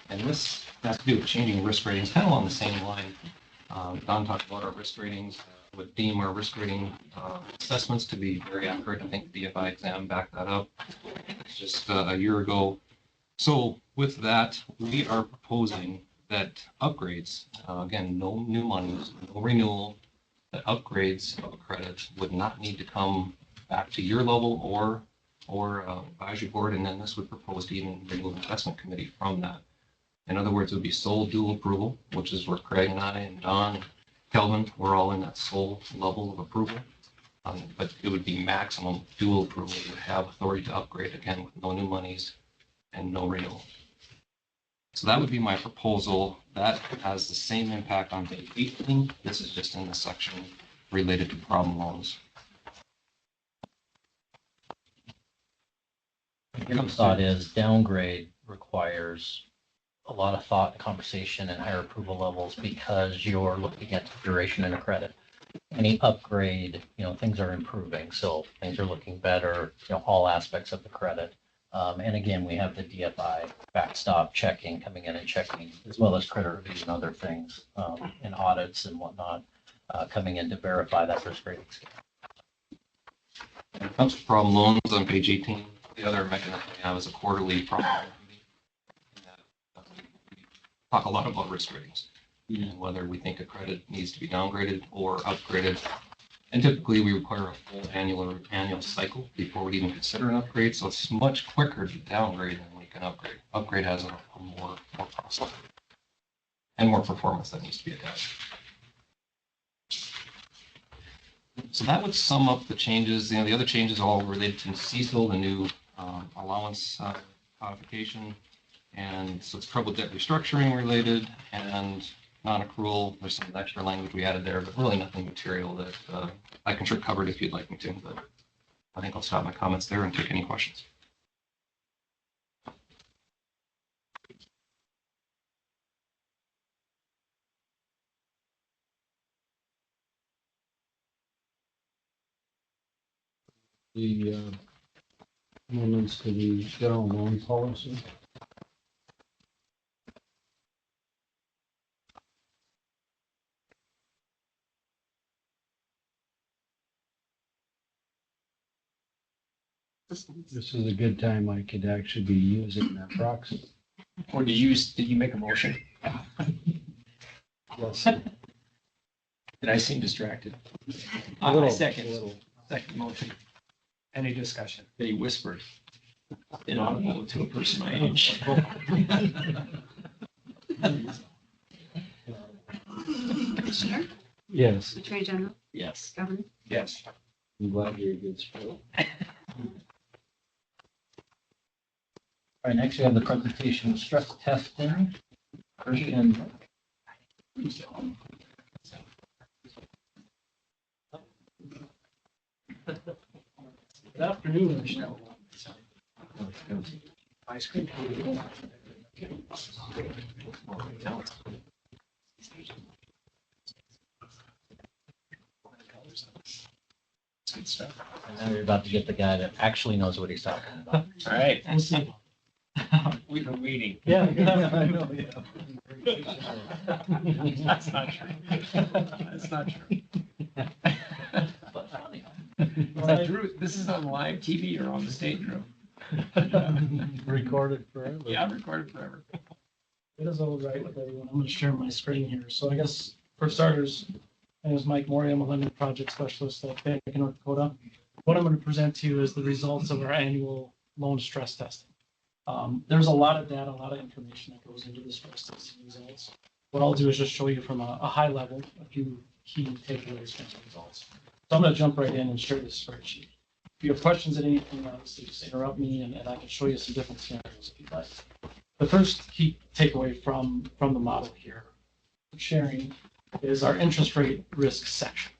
And this has to do with changing risk ratings, kind of on the same line. Don talked about our risk ratings. Would deem our risk rating assessments to be very accurate. I think the DFI exam backed that up just a year ago. So with that, we are proposing that upgrades, again, no new money, no renewal, that upgrades of a credit would not need to come back to your level or advisory board, and then this would propose to even remove investment committee from that. In other words, it would be sole dual approval, which is where Craig and I and Don, Kelvin, we're all in that sole level of approval. But it would be maximum dual approval. You would have authority to upgrade again with no new monies and no renewal. So that would be my proposal. That has the same impact on page 18. This is just in the section related to problem loans. Your thought is downgrade requires a lot of thought, conversation, and higher approval levels because you're looking at duration and a credit. Any upgrade, things are improving, so things are looking better, all aspects of the credit. And again, we have the DFI backstop checking, coming in and checking, as well as credit review and other things, and audits and whatnot, coming in to verify that risk rating scale. When it comes to problem loans on page 18, the other mechanism we have is a quarterly problem loan meeting. We talk a lot about risk ratings and whether we think a credit needs to be downgraded or upgraded. And typically we require a full annual cycle before we even consider an upgrade. So it's much quicker to downgrade than we can upgrade. Upgrade has a more process and more performance that needs to be attached. So that would sum up the changes. The other changes all related to CECL, the new allowance codification. And so it's trouble debt restructuring related and non-accrual. There's some extra language we added there, but really nothing material that I can sure cover it if you'd like me to. But I think I'll stop my comments there and take any questions. The amendments to the general loan policy. This is a good time I could actually be using that proxy. Or did you make a motion? Yes. Did I seem distracted? A little, I second little. motion. Any discussion? That he whispered. Inaudible to a person my age. Commissioner, Yes, Attorney General, Yes. Governor. Yes. I'm glad you're a good sport. All right, next we have the presentation of stress testing. Christian. Good afternoon, Michelle. Ice cream. Good stuff. And now you're about to get the guy that actually knows what he's talking about. All right. We'll see. We've been waiting. Yeah, I know, That's not true. That's not true. Is that true? This is on live TV or on the stage room? Recorded forever. Yeah, I've recorded forever. It is all right with everyone. I'm going to share my screen here. So I guess for starters, my name is Mike Mori. I'm a lending project specialist at Bank of North Dakota. What I'm going to present to you is the results of our annual loan stress testing. There's a lot of data, a lot of information that goes into the stress testing results. What I'll do is just show you from a high level, a few key takeaways from the results. So I'm going to jump right in and share this spreadsheet. If you have questions at any point, obviously just interrupt me and I can show you some different scenarios if you'd like. The first key takeaway from the model here, sharing, is our interest rate risk section.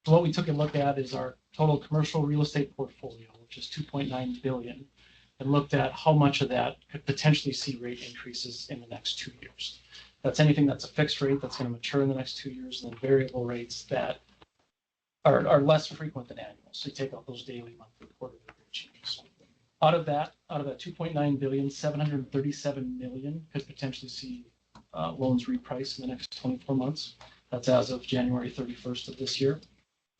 So what we took a look at is our total commercial real estate portfolio, which is 2.9 billion, and looked at how much of that could potentially see rate increases in the next 2 years. That's anything that's a fixed rate that's going to mature in the next 2 years, and then variable rates that are less frequent than annual. So you take out those daily, monthly, quarterly rate changes. Out of that 2.9 billion, 737 million could potentially see loans repriced in the next 24 months. That's as of January 31st of this year.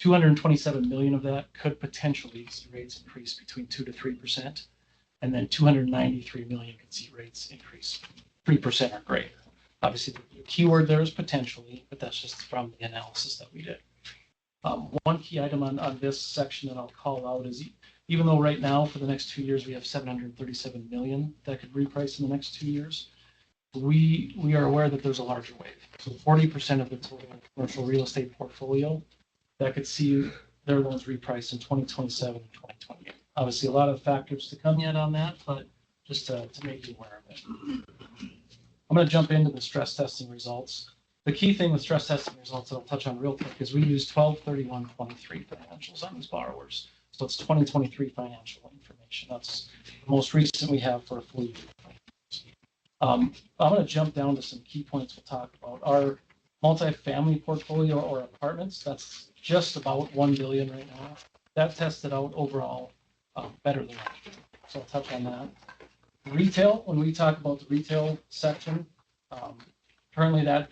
227 million of that could potentially see rates increase between 2 to 3%. And then 293 million could see rates increase 3% or greater. Obviously, the keyword there is potentially, but that's just from the analysis that we did. One key item on this section that I'll call out is even though right now for the next 2 years, we have 737 million that could reprice in the next 2 years, we are aware that there's a larger wave. So 40% of the total commercial real estate portfolio that could see their loans repriced in 2027 and 2028. Obviously, a lot of factors to come yet on that, but just to make you aware of it. I'm going to jump into the stress testing results. The key thing with stress testing results that I'll touch on real quick is we use 12/31/23 financials on these borrowers. So it's 2023 financial information. That's the most recent we have for a full year. I'm going to jump down to some key points we'll talk about. Our multifamily portfolio or apartments, that's just about 1 billion right now. That tested out overall better than last year. So I'll touch on that. Retail, when we talk about the retail section, currently that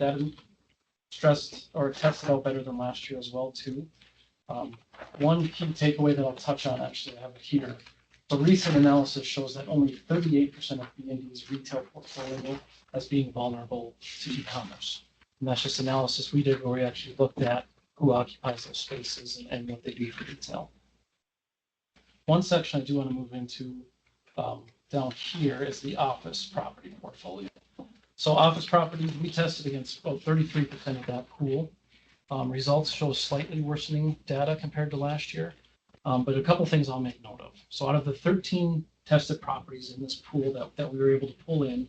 stressed or tested out better than last year as well too. One key takeaway that I'll touch on, actually I have it here. The recent analysis shows that only 38% of BND's retail portfolio as being vulnerable to e-commerce. And that's just analysis we did where we actually looked at who occupies those spaces and what they do for retail. One section I do want to move into down here is the office property portfolio. So office properties, we tested against about 33% of that pool. Results show slightly worsening data compared to last year, but a couple things I'll make note of. So out of the 13 tested properties in this pool that we were able to pull in,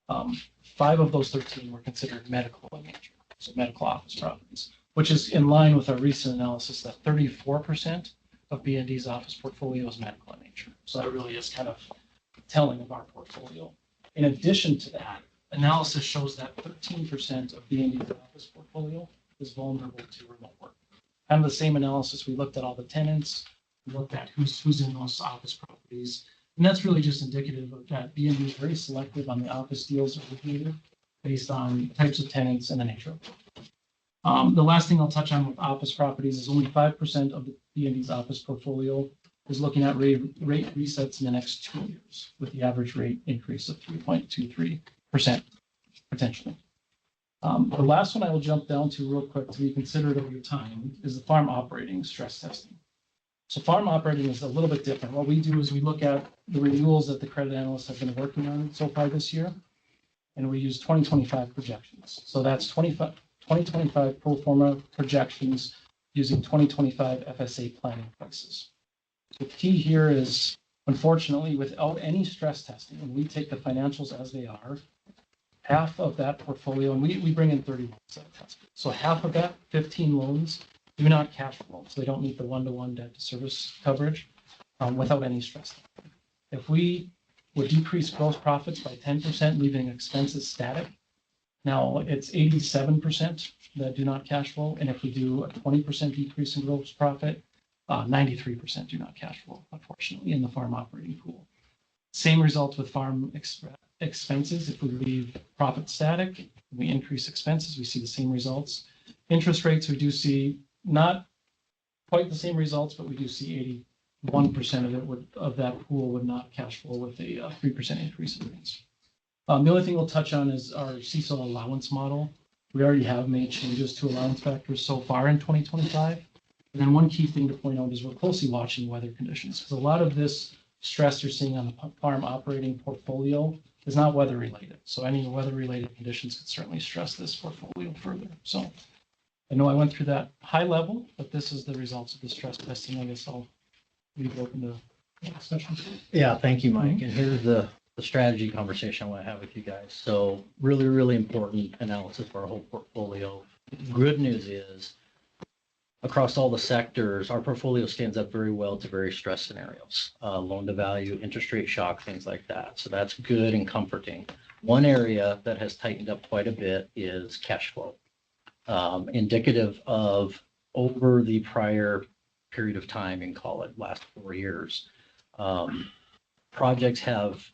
5 of those 13 were considered medical in nature, so medical office properties, which is in line with our recent analysis that 34% of BND's office portfolio is medical in nature. So that really is kind of telling of our portfolio. In addition to that, analysis shows that 13% of BND's office portfolio is vulnerable to remote work. Kind of the same analysis, we looked at all the tenants, we looked at who's in those office properties, and that's really just indicative of that BND is very selective on the office deals that we do based on types of tenants and the nature of work. The last thing I'll touch on with office properties is only 5% of the BND's office portfolio is looking at rate resets in the next 2 years, with the average rate increase of 3.23% potentially. The last one I will jump down to real quick to be considered over your time is the farm operating stress testing. So farm operating is a little bit different. What we do is we look at the renewals that the credit analysts have been working on so far this year, and we use 2025 projections. So that's 2025 pro forma projections using 2025 FSA planning prices. The key here is, unfortunately, without any stress testing, and we take the financials as they are, half of that portfolio, and we bring in 30 loans that tested. So half of that, 15 loans, do not cash flow. So they don't meet the 1-to-1 debt to service coverage without any stress. If we would decrease gross profits by 10%, leaving expenses static, now it's 87% that do not cash flow. And if we do a 20% decrease in gross profit, 93% do not cash flow, unfortunately, in the farm operating pool. Same result with farm expenses. If we leave profit static, we increase expenses, we see the same results. Interest rates, we do see not quite the same results, but we do see 81% of it of that pool would not cash flow with a 3% increase in rates. The only thing we'll touch on is our CECL allowance model. We already have made changes to allowance factors so far in 2025. And then one key thing to point out is we're closely watching weather conditions, because a lot of this stress you're seeing on the farm operating portfolio is not weather related. So any weather related conditions could certainly stress this portfolio further. So I know I went through that high level, but this is the results of the stress testing. I guess I'll leave it open to discussion. Yeah, thank you, Mike. And here's the strategy conversation I want to have with you guys. So really, really important analysis for our whole portfolio. Good news is across all the sectors, our portfolio stands up very well to very stressed scenarios, loan to value, interest rate shock, things like that. So that's good and comforting. One area that has tightened up quite a bit is cash flow, indicative of over the prior period of time, and call it last 4 years. Projects have,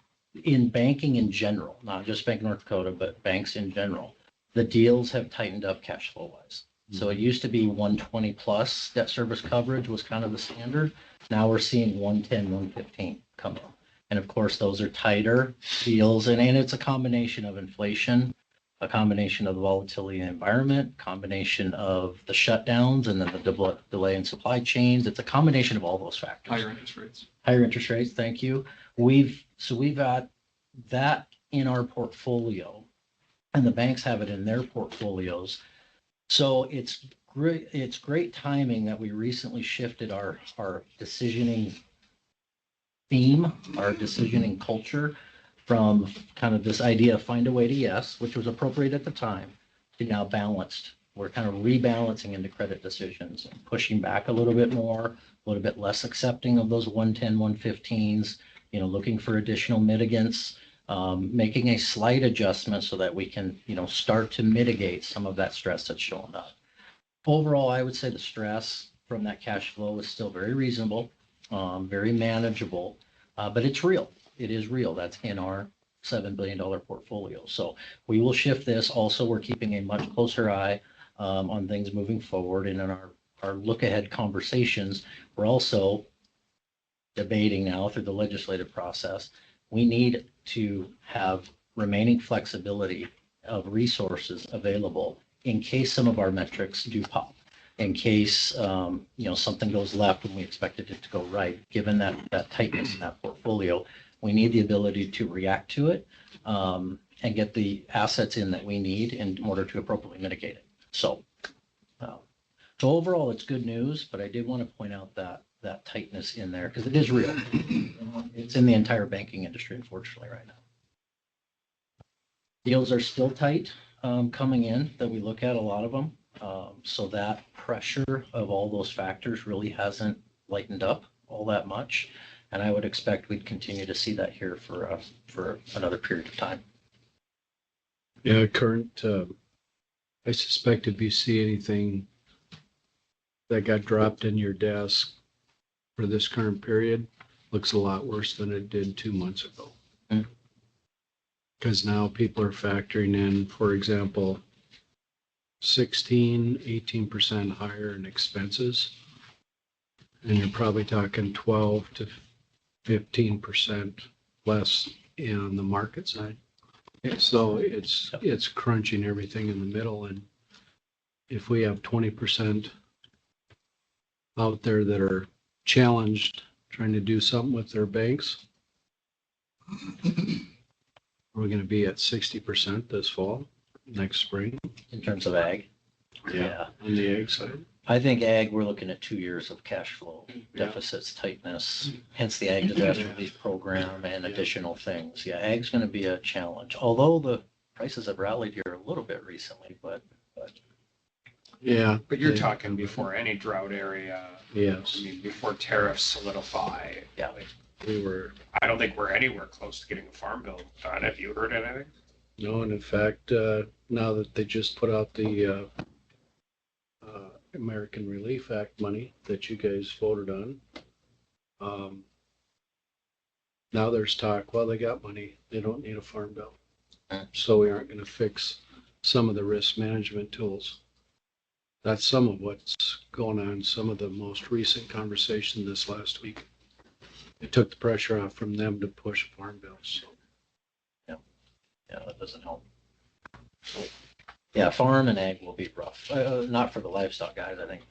in banking in general, not just Bank of North Dakota, but banks in general, the deals have tightened up cash flow wise. So it used to be 120 plus debt service coverage was kind of the standard. Now we're seeing 110, 115 come up. And of course, those are tighter deals. And it's a combination of inflation, a combination of the volatility in the environment, combination of the shutdowns and then the delay in supply chains. It's a combination of all those factors. Higher interest rates. Higher interest rates, thank you. We've got that in our portfolio, and the banks have it in their portfolios. So it's great timing that we recently shifted our decisioning theme, our decisioning culture, from kind of this idea of find a way to yes, which was appropriate at the time, to now balanced. We're kind of rebalancing into credit decisions, pushing back a little bit more, a little bit less accepting of those 110, 115s, looking for additional mitigants, making a slight adjustment so that we can, start to mitigate some of that stress that's showing up. Overall, I would say the stress from that cash flow is still very reasonable, very manageable, but it's real. It is real. That's in our $7 billion portfolio. So we will shift this. Also, we're keeping a much closer eye on things moving forward. And in our look ahead conversations, we're also debating now through the legislative process. We need to have remaining flexibility of resources available in case some of our metrics do pop, in case something goes left when we expected it to go right. Given that tightness in that portfolio, we need the ability to react to it and get the assets in that we need in order to appropriately mitigate it. So overall, it's good news, but I did want to point out that tightness in there because it is real. It's in the entire banking industry, unfortunately, right now. Deals are still tight coming in that we look at, a lot of them. So that pressure of all those factors really hasn't lightened up all that much. And I would expect we'd continue to see that here for another period of time. Yeah, I suspect if you see anything that got dropped in your desk for this current period, looks a lot worse than it did 2 months ago. Because now people are factoring in, for example, 18% higher in expenses. And you're probably talking 12 to 15% less on the market side. So it's crunching everything in the middle. And if we have 20% out there that are challenged trying to do something with their banks, we're going to be at 60% this fall, next spring. In terms of ag. Yeah. On the ag side. I think ag, we're looking at 2 years of cash flow deficits, tightness, hence the ag disaster relief program and additional things. Yeah, ag's going to be a challenge. Although the prices have rallied here a little bit recently, but yeah. But you're talking before any drought area. Yes. I mean, before tariffs solidify. Yeah. I don't think we're anywhere close to getting a farm bill done. Have you heard anything? No, and in fact, now that they just put out the American Relief Act money that you guys voted on, now there's talk, well, they got money, they don't need a farm bill. So we aren't going to fix some of the risk management tools. That's some of what's going on, some of the most recent conversation this last week. It took the pressure off from them to push farm bills. So. Yeah, that doesn't help. Yeah, farm and ag will be rough. Not for the livestock guys. I think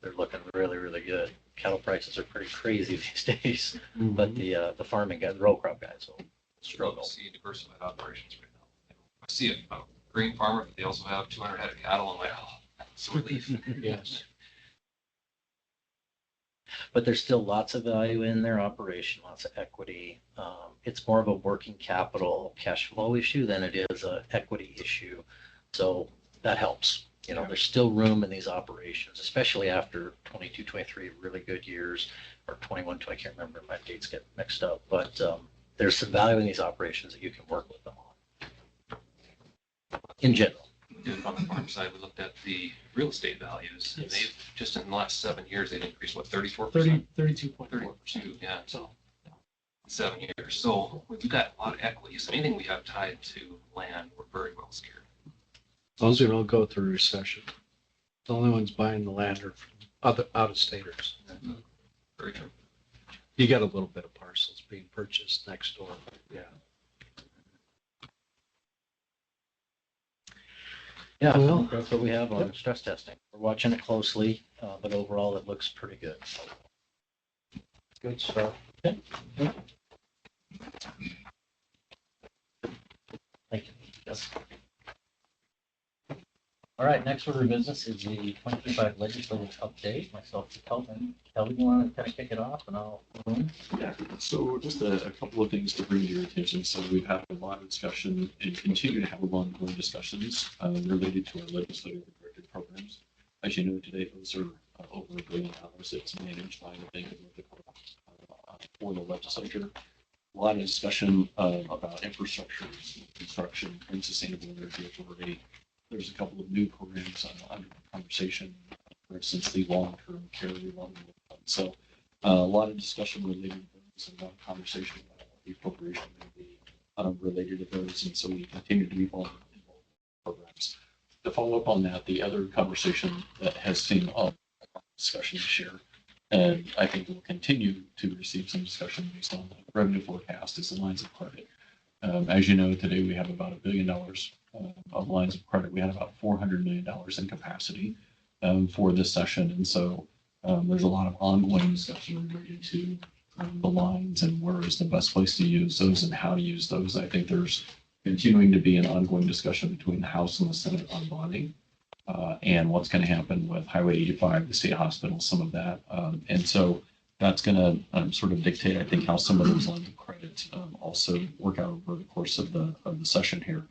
they're looking really, really good. Cattle prices are pretty crazy these days, but the farming guys, the row crop guys will struggle. See diversified operations right now. I see a grain farmer, but they also have 200 head of cattle. I'm like, oh, that's a relief. Yes. But there's still lots of value in their operation, lots of equity. It's more of a working capital cash flow issue than it is an equity issue. So that helps. There's still room in these operations, especially after 22, 23 really good years, or 21, 20, I can't remember, my dates get mixed up. But there's some value in these operations that you can work with them on. In general. On the farm side, we looked at the real estate values, and they've just in the last 7 years, they've increased, 34%? 32.4%. Yeah, so 7 years. So we've got a lot of equity. So anything we have tied to land, we're very well secured. As long as we don't go through a recession. The only ones buying the land are from other out-of-staters. Very true. You got a little bit of parcels being purchased next door. Yeah. Yeah, Well- that's what we have on stress testing. We're watching it closely, but overall it looks pretty good. Good stuff. Thank you. Yes. All right, next order of business is the 2025 legislative update. Myself, Kelvin. Kelvin, you want to kind of kick it off and I'll. Yeah, so just a couple of things to bring to your attention. So we've had a lot of discussion and continue to have ongoing discussions related to our legislative and directed programs. As you know, today those are over $1 billion. It's managed by the Bank of North Dakota for the legislature. A lot of discussion about infrastructure, construction, and sustainable energy authority. There's a couple of new programs under conversation, for instance, the long-term care revolving fund. So a lot of discussion related to those and a lot of conversation about what the appropriation may be related to those. And so we continue to be involved in programs. To follow up on that, the other conversation that has seen discussion this year, and I think will continue to receive some discussion based on the revenue forecast, is the lines of credit. As you know, today we have about $1 billion of lines of credit. We had about $400 million in capacity for this session. And so there's a lot of ongoing discussion related to the lines and where is the best place to use those and how to use those. I think there's continuing to be an ongoing discussion between the House and the Senate on bonding and what's going to happen with Highway 85, the state hospital, some of that. And so that's going to sort of dictate, I think, how some of those lines of credit also work out over the course of the session here.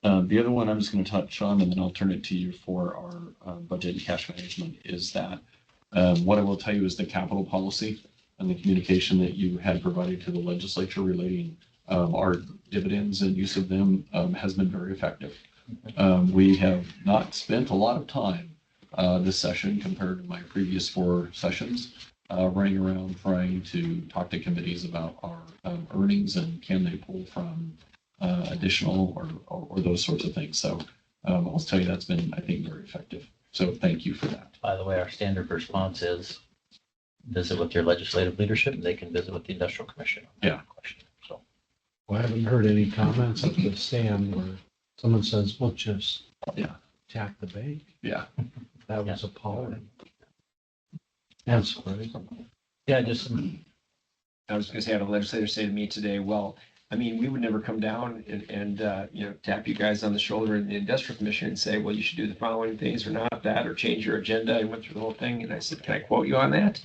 The other one I'm just going to touch on, and then I'll turn it to you for our budget and cash management, is that what I will tell you is the capital policy and the communication that you had provided to the legislature relating our dividends and use of them has been very effective. We have not spent a lot of time this session compared to my previous 4 sessions running around trying to talk to committees about our earnings and can they pull from additional or those sorts of things. So I'll tell you that's been, I think, very effective. So thank you for that. By the way, our standard response is visit with your legislative leadership and they can visit with the industrial commission. Yeah. So I haven't heard any comments at the stand where someone says, well, just attack the bank. Yeah. That was appalling. That's right. Yeah, just I was going to say, I had a legislator say to me today, well, I mean, we would never come down and tap you guys on the shoulder in the industrial commission and say, well, you should do the following things or not that, or change your agenda. I went through the whole thing and I said, can I quote you on that?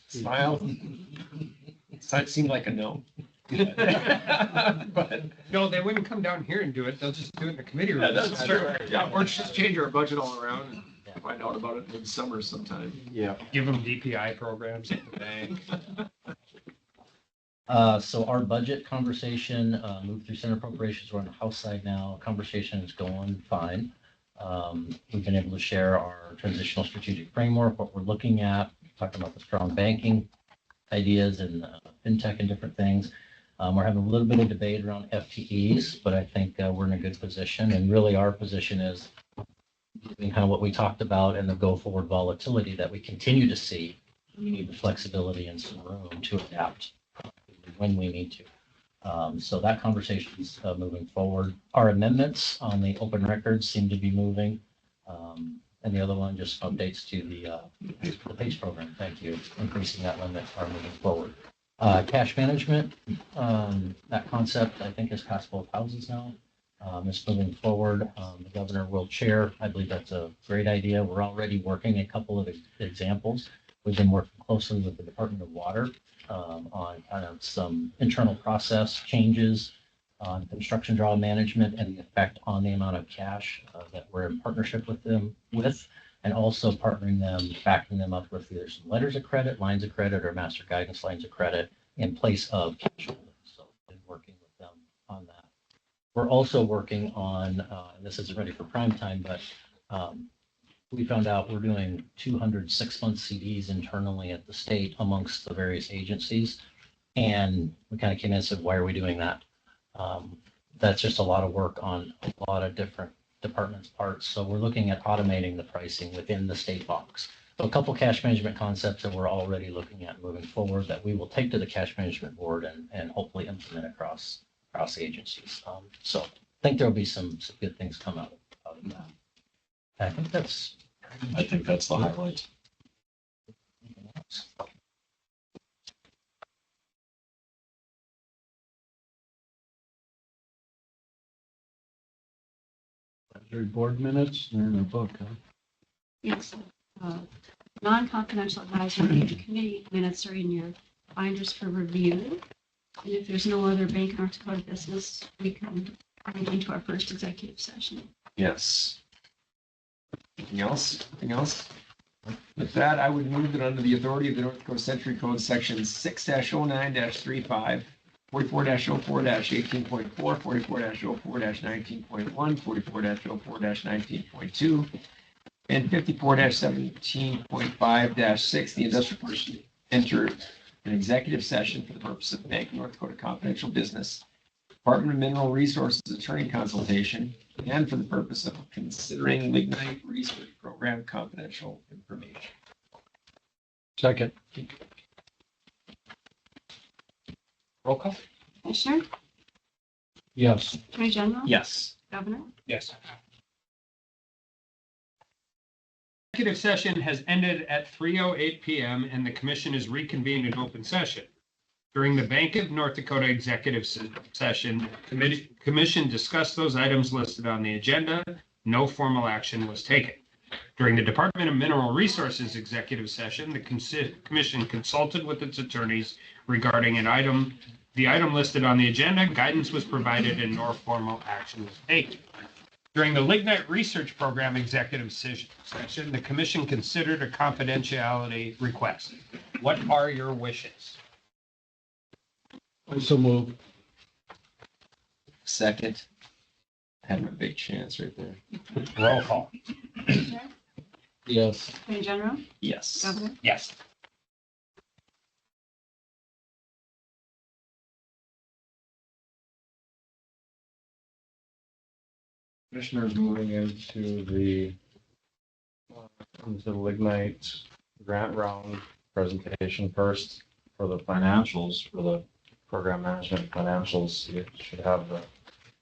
Smile. So it seemed like a no. But No, they wouldn't come down here and do it. They'll just do it in the committee room. yeah, that's true. Yeah, or just change our budget all around and find out about it in summer sometime. Yeah. Give them DPI programs at the bank. So our budget conversation moved through Senate appropriations. We're on the House side now. Conversation is going fine. We've been able to share our transitional strategic framework, what we're looking at, talking about the strong banking ideas and fintech and different things. We're having a little bit of debate around FTEs, but I think we're in a good position. And really our position is kind of what we talked about and the go forward volatility that we continue to see. We need the flexibility and some room to adapt when we need to. So that conversation is moving forward. Our amendments on the open records seem to be moving. And the other one just updates to the PACE program. Thank you. Increasing that limit are moving forward. Cash management, that concept I think has passed both houses now. It's moving forward. The governor will chair. I believe that's a great idea. We're already working a couple of examples. We've been working closely with the Department of Water on kind of some internal process changes on construction draw management and the effect on the amount of cash that we're in partnership with them with, and also partnering them, backing them up with either some letters of credit, lines of credit, or master guidance lines of credit in place of cash holdings. So been working with them on that. We're also working on, and this isn't ready for prime time, but we found out we're doing 200 6-month CDs internally at the state amongst the various agencies. And we kind of came in and said, why are we doing that? That's just a lot of work on a lot of different departments' parts. So we're looking at automating the pricing within the state box. So a couple cash management concepts that we're already looking at moving forward that we will take to the cash management board and hopefully implement across agencies. So think there'll be some good things come out of that. I think that's. I think that's the highlight. Board minutes, they're in the book, huh? Yes. Non-confidential advisory committee minutes are in your binders for review. And if there's no other Bank of North Dakota business, we can move into our first executive session. Yes. Anything else? Anything else? With that, I would move that under the authority of the North Dakota Century Code, section 6-09-35, 44-04-18.4, 44-04-19.1, 44-04-19.2, and 54-17.5-6, the industrial portion enter an executive session for the purpose of Bank of North Dakota confidential business, Department of Mineral Resources attorney consultation, and for the purpose of considering lignite research program confidential information. Second. Roll call? Commissioner, Yes. Attorney General, Yes. Governor, Yes. Executive session has ended at 3:08 PM and the commission is reconvened in open session. During the Bank of North Dakota executive session, commission discussed those items listed on the agenda. No formal action was taken. During the Department of Mineral Resources executive session, the commission consulted with its attorneys regarding the item listed on the agenda. Guidance was provided and no formal action was taken. During the Lignite Research Program executive session, the commission considered a confidentiality request. What are your wishes? Also move. Second. Having a big chance right there. Roll call. Commissioner, Yes. Attorney General, Yes. Governor, Yes. Commissioners moving into the Lignite grant round presentation first for the financials, for the program management financials. You should have the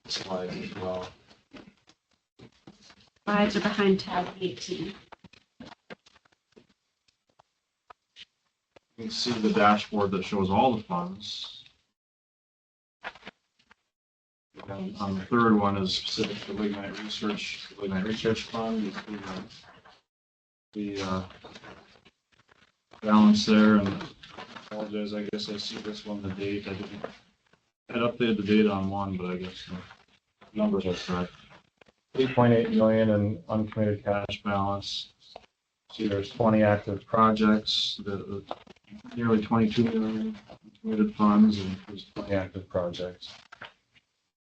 slides as well. slides are behind tab 18. You can see the dashboard that shows all the funds. And on the third one is specific to Lignite Research Fund. You see the balance there, and I apologize, I guess I see this one, the date. I updated the date on one, but I guess the numbers are correct. 8.8 million in uncommitted cash balance. See, there's 20 active projects, the nearly 22 million committed funds, and there's 20 active projects,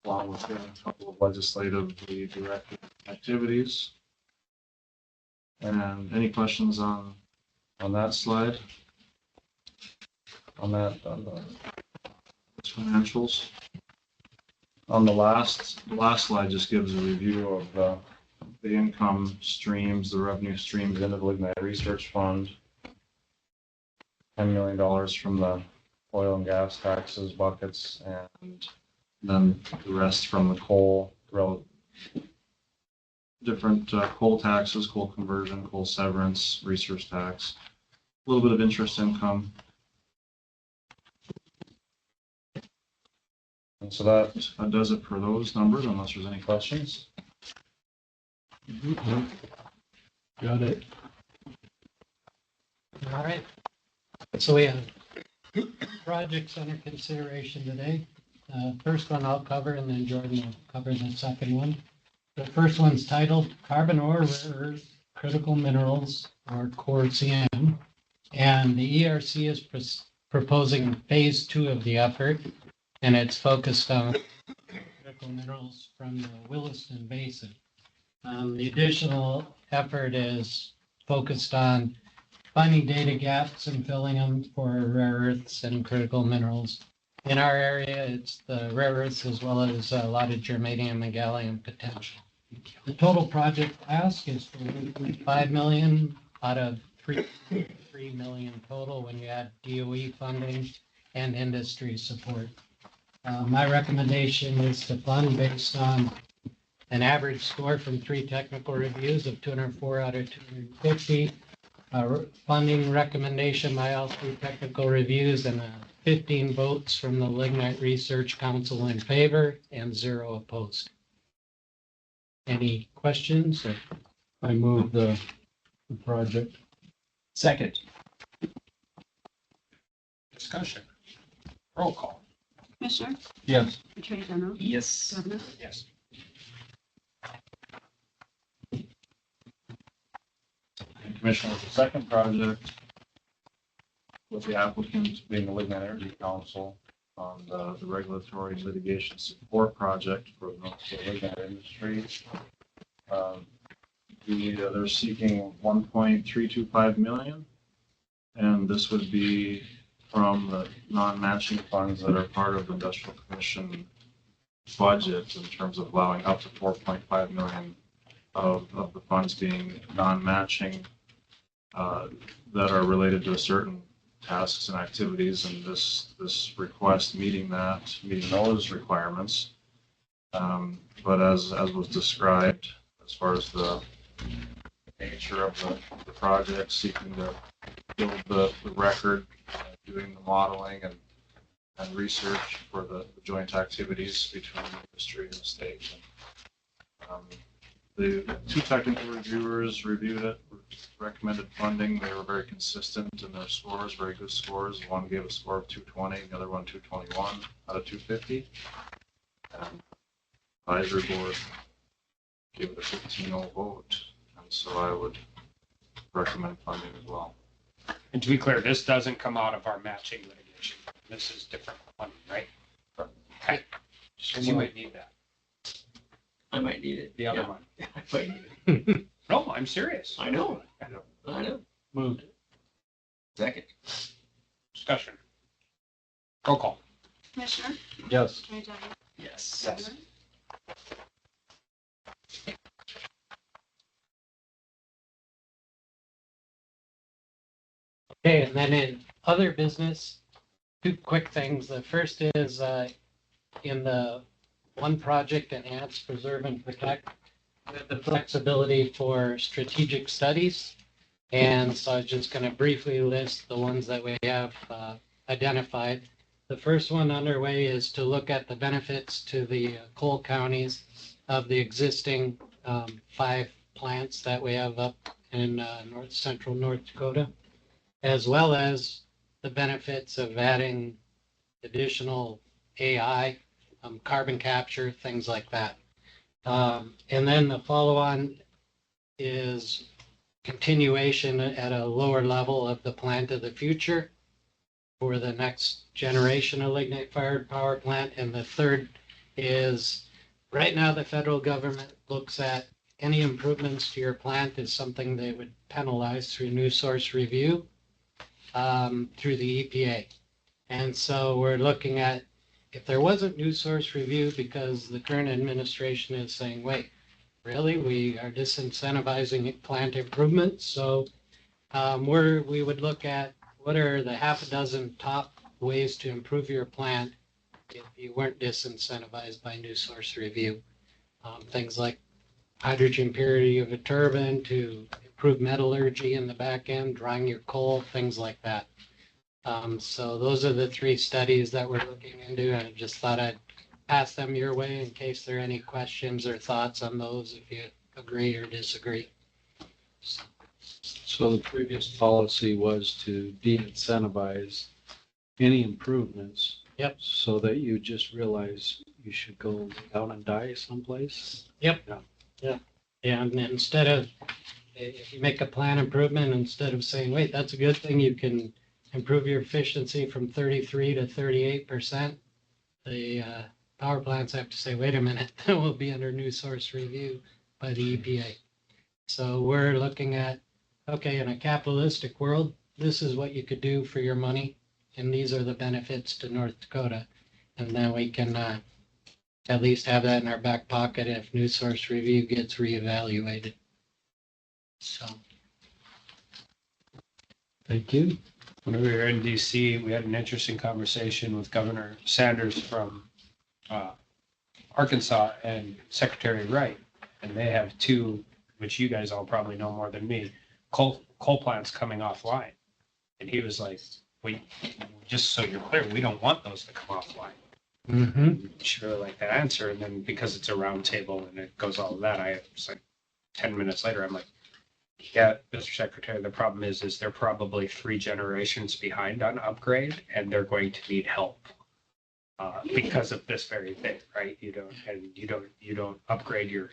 along with a couple of legislatively directed activities. And any questions on that slide? On the financials? On the last slide just gives a review of the income streams, the revenue streams into the Lignite Research Fund. $10 million from the oil and gas taxes buckets, and then the rest from the coal, different coal taxes, coal conversion, coal severance, research tax, a little bit of interest income. And so that does it for those numbers, unless there's any questions. Got it. All right. So we have projects under consideration today. First one I'll cover, and then Jordan will cover the second one. The first one's titled Carbon Ore Rare Earth Critical Minerals, or CORE-CM. And the ERC is proposing phase 2 of the effort, and it's focused on critical minerals from the Williston Basin. The additional effort is focused on finding data gaps and filling them for rare earths and critical minerals. In our area, it's the rare earths as well as a lot of germanium and gallium potential. The total project ask is for 1.5 million out of 3 million total when you add DOE funding and industry support. My recommendation is to fund based on an average score from 3 technical reviews of 204 out of 250. Funding recommendation by all 3 technical reviews and 15 votes from the Lignite Research Council in favor and 0 opposed. Any questions? I move the project. Second. Discussion. Roll call. Commissioner, Yes. Attorney General, Yes. Governor, Yes. And Commissioners, the second project with the applicant being the Lignite Energy Council on the regulatory litigation support project for the lignite industry. They're seeking 1.325 million. And this would be from the non-matching funds that are part of the Industrial Commission budget in terms of allowing up to 4.5 million of the funds being non-matching that are related to certain tasks and activities, and this request meeting those requirements. But as was described, as far as the nature of the project, seeking to build the record, doing the modeling and research for the joint activities between the industry and the state. The 2 technical reviewers reviewed it, recommended funding. They were very consistent in their scores, very good scores. One gave a score of 220, the other one 221 out of 250. Advisory board gave it a 15-0 vote, and so I would recommend funding as well. And to be clear, this doesn't come out of our matching litigation. This is different funding, right? Okay. And you might need that, I might need it. the other Yeah, one. I might need it. No, I'm serious. I know. I know. Moved. Second. Discussion. Roll call. Commissioner, Yes. Attorney General, Yes. Governor, Okay, and then in other business, 2 quick things. The first is in the one project, Enhance, Preserve, and Protect, with the flexibility for strategic studies. And so I'm just going to briefly list the ones that we have identified. The first one underway is to look at the benefits to the coal counties of the existing 5 plants that we have up in central North Dakota, as well as the benefits of adding additional AI, carbon capture, things like that. And then the follow-on is continuation at a lower level of the plant of the future for the next generation of lignite-fired power plant. And the third is, right now, the federal government looks at any improvements to your plant as something they would penalize through new source review through the EPA. And so we're looking at, if there wasn't new source review because the current administration is saying, wait, really, we are disincentivizing plant improvements. So we would look at what are the half a dozen top ways to improve your plant if you weren't disincentivized by new source review. Things like hydrogen purity of a turbine to improve metallurgy in the back end, drying your coal, things like that. So those are the 3 studies that we're looking into, and I just thought I'd pass them your way in case there are any questions or thoughts on those, if you agree or disagree. So the previous policy was to de-incentivize any improvements. Yep. So that you just realize you should go down and die someplace. Yep. Yeah. Yeah. And instead of, if you make a plan improvement, instead of saying, wait, that's a good thing, you can improve your efficiency from 33 to 38%. The power plants have to say, wait a minute, that will be under new source review by the EPA. So we're looking at, okay, in a capitalistic world, this is what you could do for your money, and these are the benefits to North Dakota. And then we can at least have that in our back pocket if new source review gets reevaluated. So. Thank you. When we were in DC, we had an interesting conversation with Governor Sanders from Arkansas and Secretary Wright, and they have two, which you guys all probably know more than me, coal plants coming offline. And he was like, "Wait, just so you're clear, we don't want those to come offline." Mm-hmm. She really liked that answer, and then because it's a round table and it goes all of that, I was like, 10 minutes later, I'm like, "Yeah, Mr. Secretary, the problem is they're probably 3 generations behind on upgrade, and they're going to need help." Because of this very thing, right? You don't upgrade you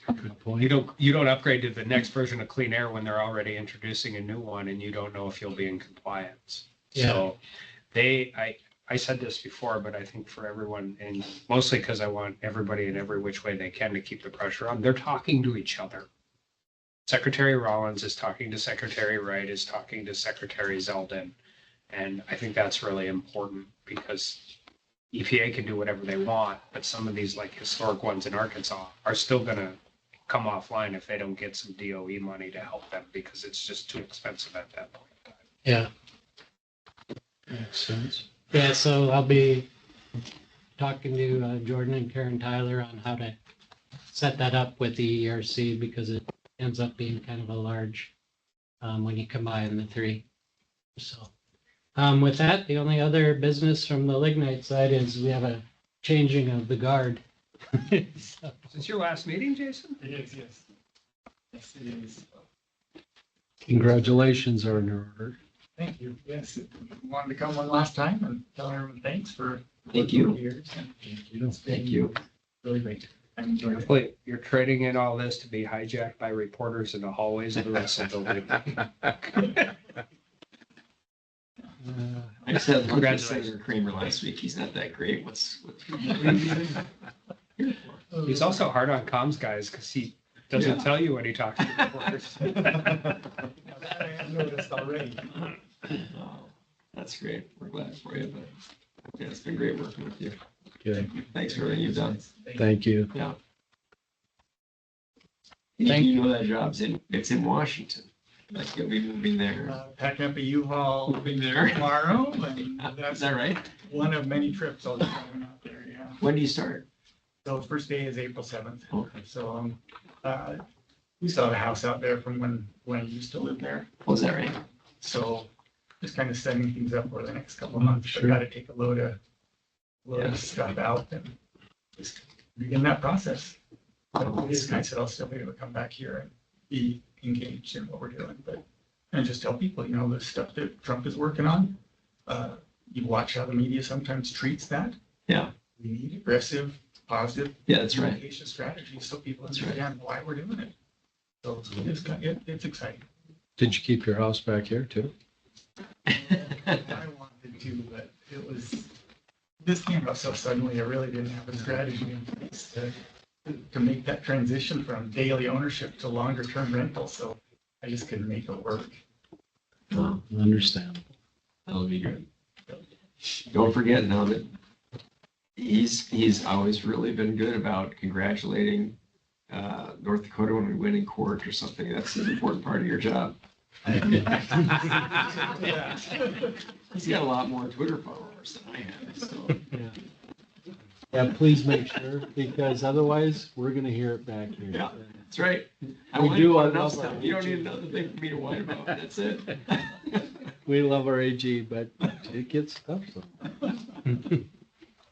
don't upgrade to the next version of Clean Air when they're already introducing a new one, and you don't know if you'll be in compliance. Yeah. So I said this before, but I think for everyone, and mostly because I want everybody in every which way they can to keep the pressure on, they're talking to each other. Secretary Rollins is talking to Secretary Wright, is talking to Secretary Zeldin. And I think that's really important because EPA can do whatever they want, but some of these like historic ones in Arkansas are still going to come offline if they don't get some DOE money to help them because it's just too expensive at that point in time. Yeah. Makes sense. Yeah, so I'll be talking to Jordan and Karen Tyler on how to set that up with the ERC because it ends up being kind of a large when you combine the 3. So with that, the only other business from the lignite side is we have a changing of the guard. So, Since your last meeting, Jason? It is, yes. Yes, it is. Congratulations are in order. Thank you. Yes, wanted to come one last time and tell everyone thanks for. Thank you. Years. And Thank Thank you. really great. I enjoyed it. Wait, you're trading in all this to be hijacked by reporters in the hallways of the Russell Building. I just had lunch with Congratulations. Senator Kramer last week. He's not that great. What's He's also hard on comms guys because he doesn't tell you when he talks to reporters. Now that I have noticed already. Oh, that's great. We're glad for you, but yeah, it's been great working with you. Good. Thanks for everything you've done. Thank you. Yeah. Thank You know that it's in Washington. Like you'll be moving there. Packing up a U-Haul Moving there. tomorrow, and Is that's that right? one of many trips I'll be driving out there, yeah. When do you start? So first day is April 7th. Okay. So, we still have a house out there from when I used to live there. Was that right? So just kind of setting things up for the next couple of months. I Sure. got to take a load of Yeah. stuff out and just begin that process. But this guy said I'll still be able to come back here and be engaged in what we're doing, but and just tell people, the stuff that Trump is working on. You watch how the media sometimes treats that. Yeah. We need aggressive, positive Yeah, that's right. communication strategies so people That's right. understand why we're doing it. So it's exciting. Did you keep your house back here too? I wanted to, but this came up so suddenly, I really didn't have a strategy in place to make that transition from daily ownership to longer term rental, so I just couldn't make it work. Oh, Understand. that'll be good. Don't forget now that he's always really been good about congratulating North Dakota when we win in court or something. That's an important part of your job. Yeah. He's got a lot more Twitter followers than I have. So. Yeah, please make sure, because otherwise we're gonna hear it back here. Yeah. That's right. I We whine do, about I enough love our stuff. You don't AG. need another thing for me to whine about. That's it. We love our AG, but it gets tough. So.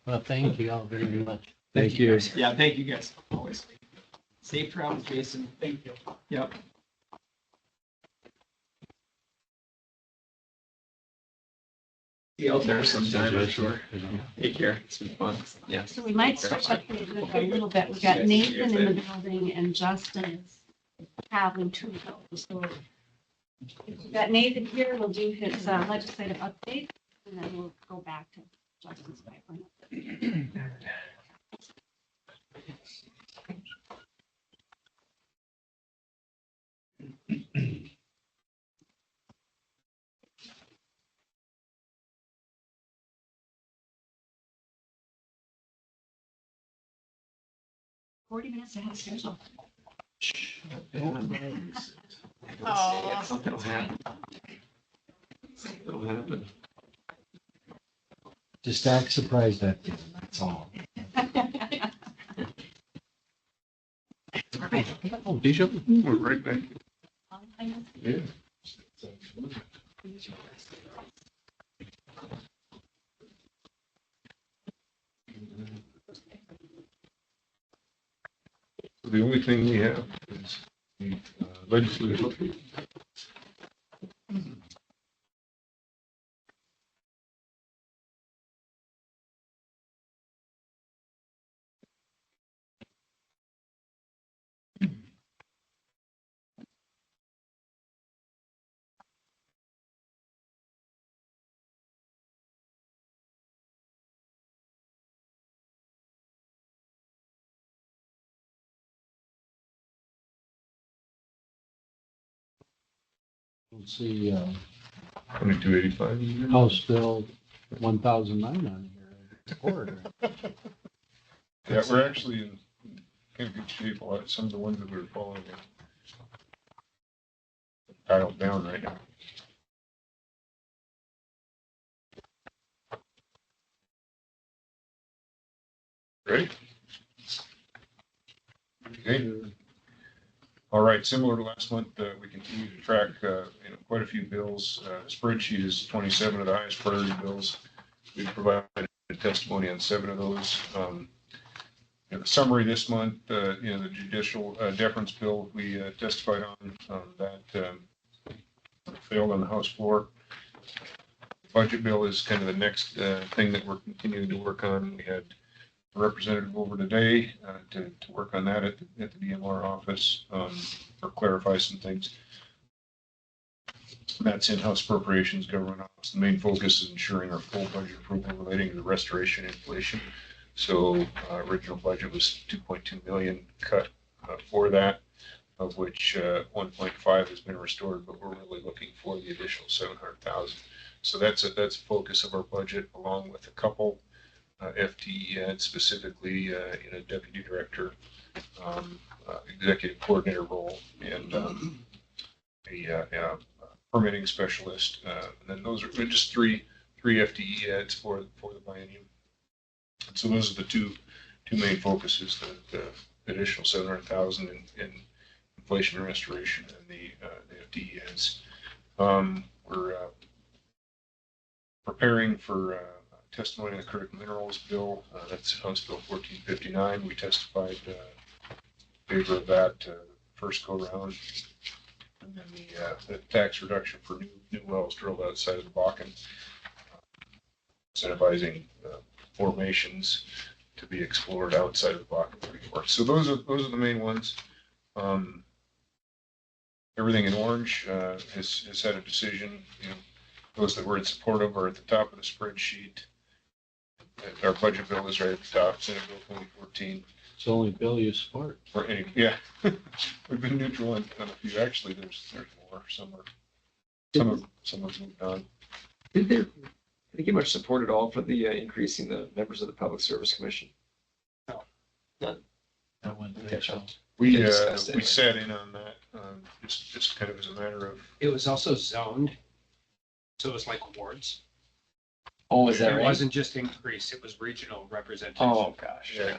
well, thank you all very much. Thank you. Guys. Yeah, thank you guys. Always. Safe travels, Jason. Thank you. Yep. See you out there sometime, I'm sure. Take care. It's been fun. Yeah. So we might switch up the agenda a little bit. We got Nathan in the building and Justin is traveling to go. So if we got Nathan here, we'll do his legislative update and then we'll go back to Justin's pipeline. $40 ahead of schedule. Oh. Something will happen. Something will happen. Just act surprised at you, that's all. Oh, deja vu. We're right back. Yeah. The only thing we have is the legislative update. Let's see, 2285. House Bill 1009 on here. Order. Yeah, we're actually in kind of good shape. A lot, some of the ones that we were following are dialed down right now. Ready? Okay. All right, similar to last month, we continue to track, quite a few bills. Spreadsheet is 27 of the highest priority bills. We provided testimony on 7 of those. The summary this month, the judicial deference bill we testified on that failed on the House floor. Budget bill is kind of the next thing that we're continuing to work on. We had a representative over today to work on that at the DMR office or clarify some things. That's in-house appropriations, government office. The main focus is ensuring our full budget approval relating to the restoration inflation. So original budget was 2.2 million cut for that, of which 1.5 has been restored, but we're really looking for the additional 700,000. So that's a focus of our budget, along with a couple FTE ads, specifically in a deputy director, executive coordinator role, and a permitting specialist. And then those are just three FTE ads for the biennium. So those are the two main focuses: the additional 700,000 in inflation and restoration, and the FTE ads. We're preparing for testimony on the critical minerals bill. That's House Bill 1459. We testified in favor of that first go round. And then the tax reduction for new wells drilled outside of the Bakken, incentivizing formations to be explored outside of the Bakken. So those are the main ones. Everything in orange has had a decision. Those that were in support of are at the top of the spreadsheet. Our budget bill is right at the top, Senate Bill 2014. It's the only bill you support. Or any, yeah, we've been neutral on a few. Actually, there's more. Some have moved on. Did they get much support at all for the increasing the members of the Public Service Commission? No, none. That went Okay, so We discussed it. we sat in on that, just kind of as a matter of. It was also zoned, so it was like wards. Oh, is that It right? wasn't just increase, it was regional representation. Oh, gosh. Yeah.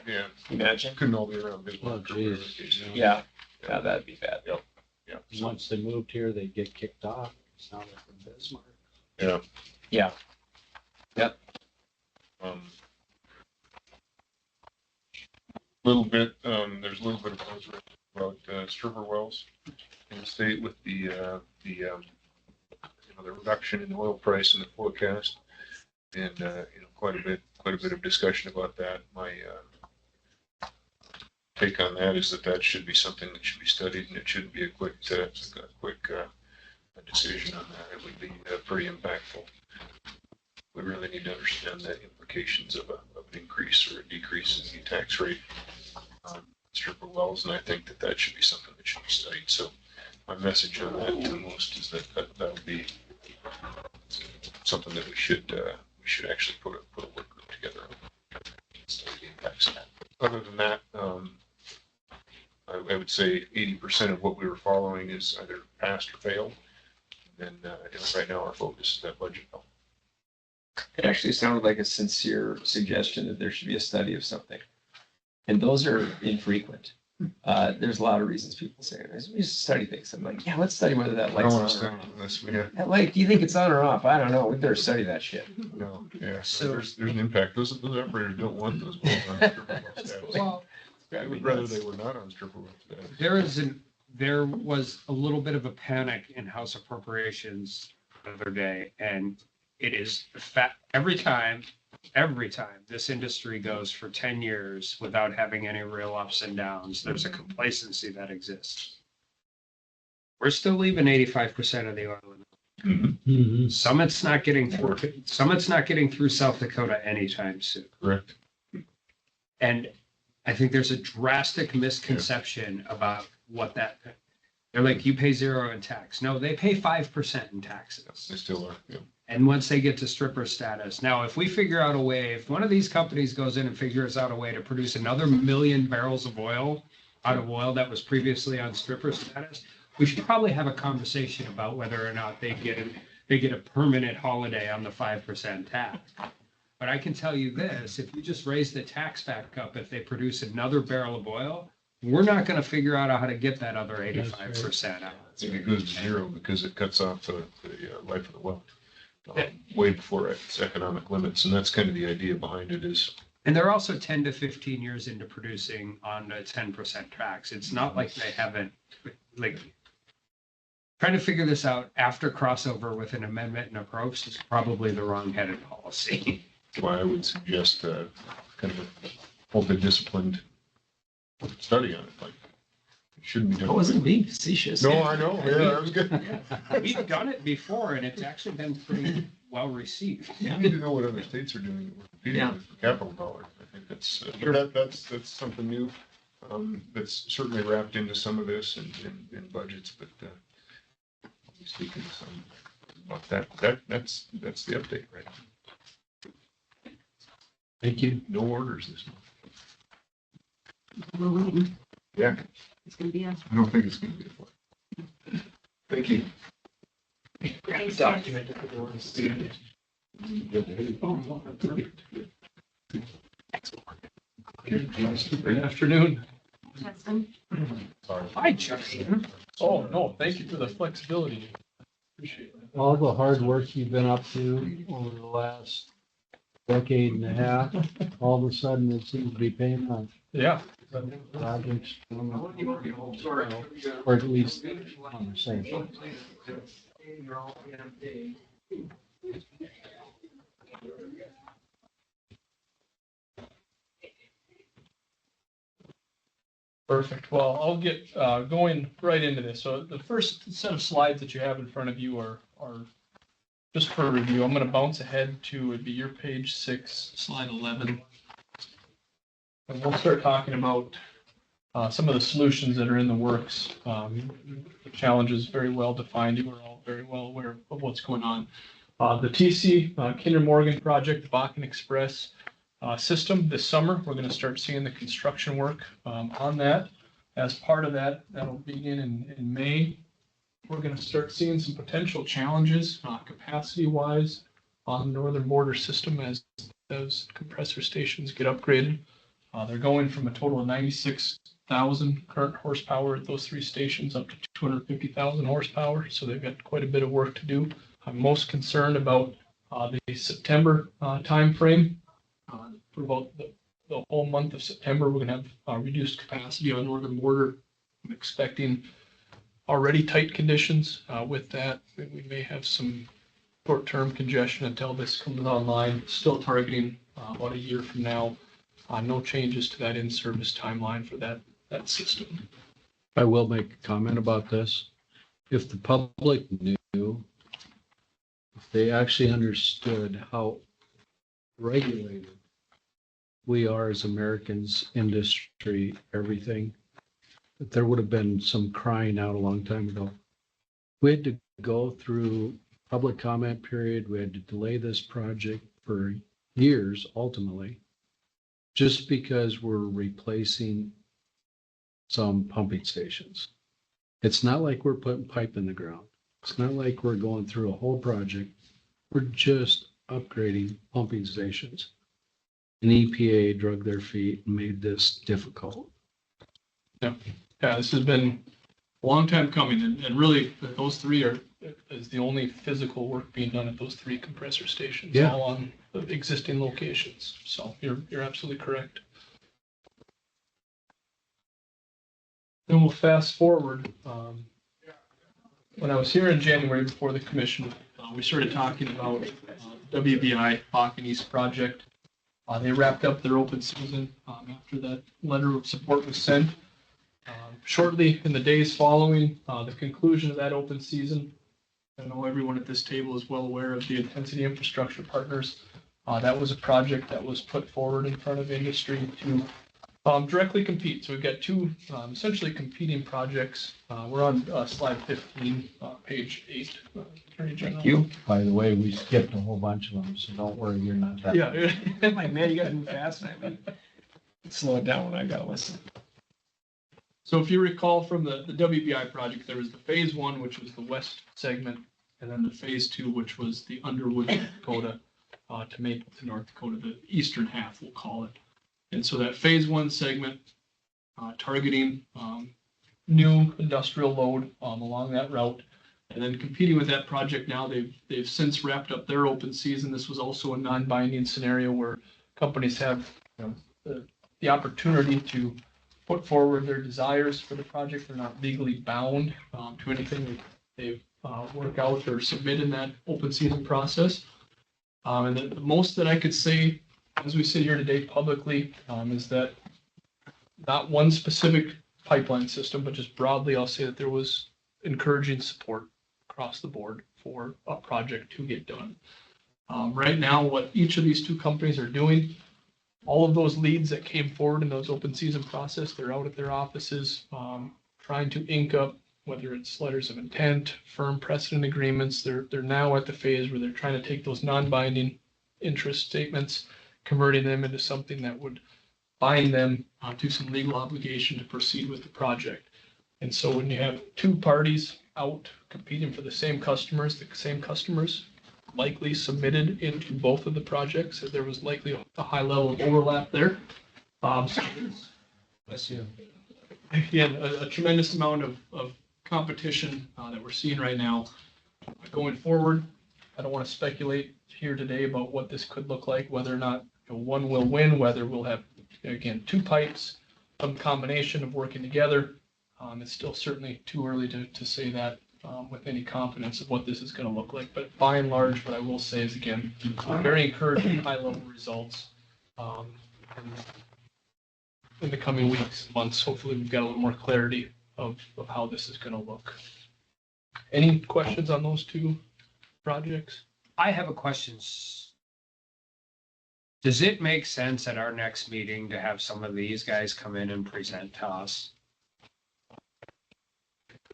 Imagine. Couldn't all be around Bismarck. Oh, geez. Yeah, that'd be bad. Yep. Yeah. Once they moved here, they'd get kicked off. It's now they're from Bismarck. Yeah. Yeah. Yep. Little bit, there's a little bit of buzz about stripper wells in the state with the reduction in oil price in the forecast, and quite a bit of discussion about that. My take on that is that should be something that should be studied, and it shouldn't be a quick decision on that. It would be pretty impactful. We really need to understand the implications of an increase or a decrease in the tax rate on stripper wells, and I think that should be something that should be studied. So my message on that to most is that would be something that we should actually put a work group together on. Study the impacts of that. Other than that, I would say 80% of what we were following is either passed or failed. And right now our focus is that budget bill. It actually sounded like a sincere suggestion that there should be a study of something. And those are infrequent. There's a lot of reasons people say it. We just study things. I'm like, yeah, let's study whether that I light's don't on want to or study off. unless we have, That light, do you think it's on or off? I don't know. We better study that shit. no, yeah, So- so there's an impact. Those operators don't want those bulbs on stripper well status. Well, They would rather they were not on stripper well status. there was a little bit of a panic in House Appropriations the other day, and it is every time this industry goes for 10 years without having any real ups and downs, there's a complacency that exists. We're still leaving 85% of the oil in. Mhm. Summit's not getting through South Dakota anytime soon. Correct. And I think there's a drastic misconception about what that, they're like, you pay 0 in tax. No, they pay 5% in taxes. They still are, yeah. And once they get to stripper status, now if we figure out a way, if one of these companies goes in and figures out a way to produce another 1 million barrels of oil out of oil that was previously on stripper status, we should probably have a conversation about whether or not they get a permanent holiday on the 5% tax. But I can tell you this, if you just raise the tax back up, if they produce another barrel of oil, we're not going to figure out how to get that other 85% out. If it goes to 0 because it cuts off the life of the well. Way before its economic limits, and that's kind of the idea behind it is. And they're also 10 to 15 years into producing on a 10% tax. It's not like they haven't, like, trying to figure this out after crossover with an amendment and approach is probably the wrong-headed policy. That's why I would suggest kind of a multidisciplined study on it, like, it shouldn't be done. I wasn't being facetious. No, I know, yeah, that was good. We've done it before, and it's actually been pretty well received. You need to know what other states are doing that we're competing with for capital dollars. I think that's, that's something new. That's certainly wrapped into some of this in budgets, but, speaking to some about that's the update, right? Thank you. No orders this month. We're waiting. Yeah, It's gonna be a. I don't think it's gonna be a fun. Thank you. Thanks, Document. Good afternoon. Justin. Hi, Justin. Oh, no, thank you for the flexibility. Appreciate it. All the hard work you've been up to over the last decade and a half, all of a sudden it seems to be paying off. Yeah. Projects, or at least conversation. Perfect. Well, I'll get going right into this. So the first set of slides that you have in front of you are just for review. I'm going to bounce ahead to, it'd be your page 6, slide 11. And we'll start talking about some of the solutions that are in the works. The challenge is very well defined. You are all very well aware of what's going on. The TC Kinder Morgan project, the Bakken Express system this summer. We're going to start seeing the construction work on that. As part of that, that'll begin in May. We're going to start seeing some potential challenges capacity-wise on the northern border system as those compressor stations get upgraded. They're going from a total of 96,000 current horsepower at those 3 stations up to 250,000 horsepower. So they've got quite a bit of work to do. I'm most concerned about the September timeframe. For about the whole month of September, we're going to have reduced capacity on northern border. I'm expecting already tight conditions with that. We may have some short-term congestion until this comes online. Still targeting about a year from now. No changes to that in-service timeline for that system. I will make a comment about this. If the public knew, if they actually understood how regulated we are as Americans, industry, everything, that there would have been some crying out a long time ago. We had to go through public comment period. We had to delay this project for years, ultimately, just because we're replacing some pumping stations. It's not like we're putting pipe in the ground. It's not like we're going through a whole project. We're just upgrading pumping stations. And EPA drug their feet and made this difficult. Yeah, this has been a long time coming, and really, those three is the only physical work being done at those three compressor stations, Yeah. all on the existing locations. So you're absolutely correct. Then we'll fast forward. When I was here in January before the commission, we started talking about WBI Bakken East project. They wrapped up their open season after that letter of support was sent. Shortly in the days following the conclusion of that open season, I know everyone at this table is well aware of the Intensity Infrastructure Partners. That was a project that was put forward in front of industry to directly compete. So we've got two essentially competing projects. We're on slide 15, page 8. Attorney General. Thank you. By the way, we skipped a whole bunch of them, so don't worry, you're not that. Yeah. I'm like, man, you gotta move fast. And I mean, slow it down when I gotta listen. So if you recall from the WBI project, there was the phase 1, which was the west segment, and then the phase 2, which was the Underwood, North Dakota, to Maple to North Dakota, the eastern half, we'll call it. And so that phase 1 segment, targeting new industrial load along that route, and then competing with that project now, they've since wrapped up their open season. This was also a non-binding scenario where companies have the opportunity to put forward their desires for the project. They're not legally bound to anything they've worked out or submit in that open season process. And the most that I could say as we sit here today publicly is that not one specific pipeline system, but just broadly, I'll say that there was encouraging support across the board for a project to get done. Right now, what each of these two companies are doing, all of those leads that came forward in those open season process, they're out at their offices trying to ink up, whether it's letters of intent, firm precedent agreements. They're now at the phase where they're trying to take those non-binding interest statements, converting them into something that would bind them to some legal obligation to proceed with the project. And so when you have two parties out competing for the same customers likely submitted into both of the projects, so there was likely a high level of overlap there. Bless you. Again, a tremendous amount of competition that we're seeing right now. Going forward, I don't want to speculate here today about what this could look like, whether or not one will win, whether we'll have, again, two pipes, some combination of working together. It's still certainly too early to say that with any confidence of what this is going to look like. But by and large, what I will say is, again, very encouraging high-level results. In the coming weeks, months, hopefully we've got a little more clarity of how this is going to look. Any questions on those two projects? I have a question. Does it make sense at our next meeting to have some of these guys come in and present to us?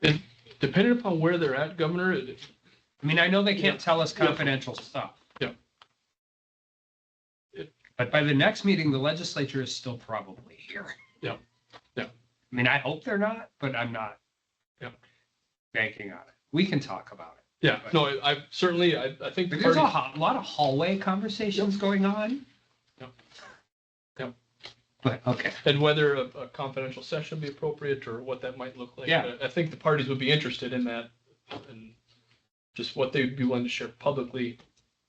And depending upon where they're at, Governor. I mean, I know they can't tell us confidential stuff. Yeah. But by the next meeting, the legislature is still probably here. Yeah. Yeah. I mean, I hope they're not, but I'm not banking on it. We can talk about it. Yeah, no, I certainly, I think. There's a lot of hallway conversations going on. Yep. But, okay. And whether a confidential session be appropriate or what that might look like. Yeah. I think the parties would be interested in that, and just what they'd be willing to share publicly.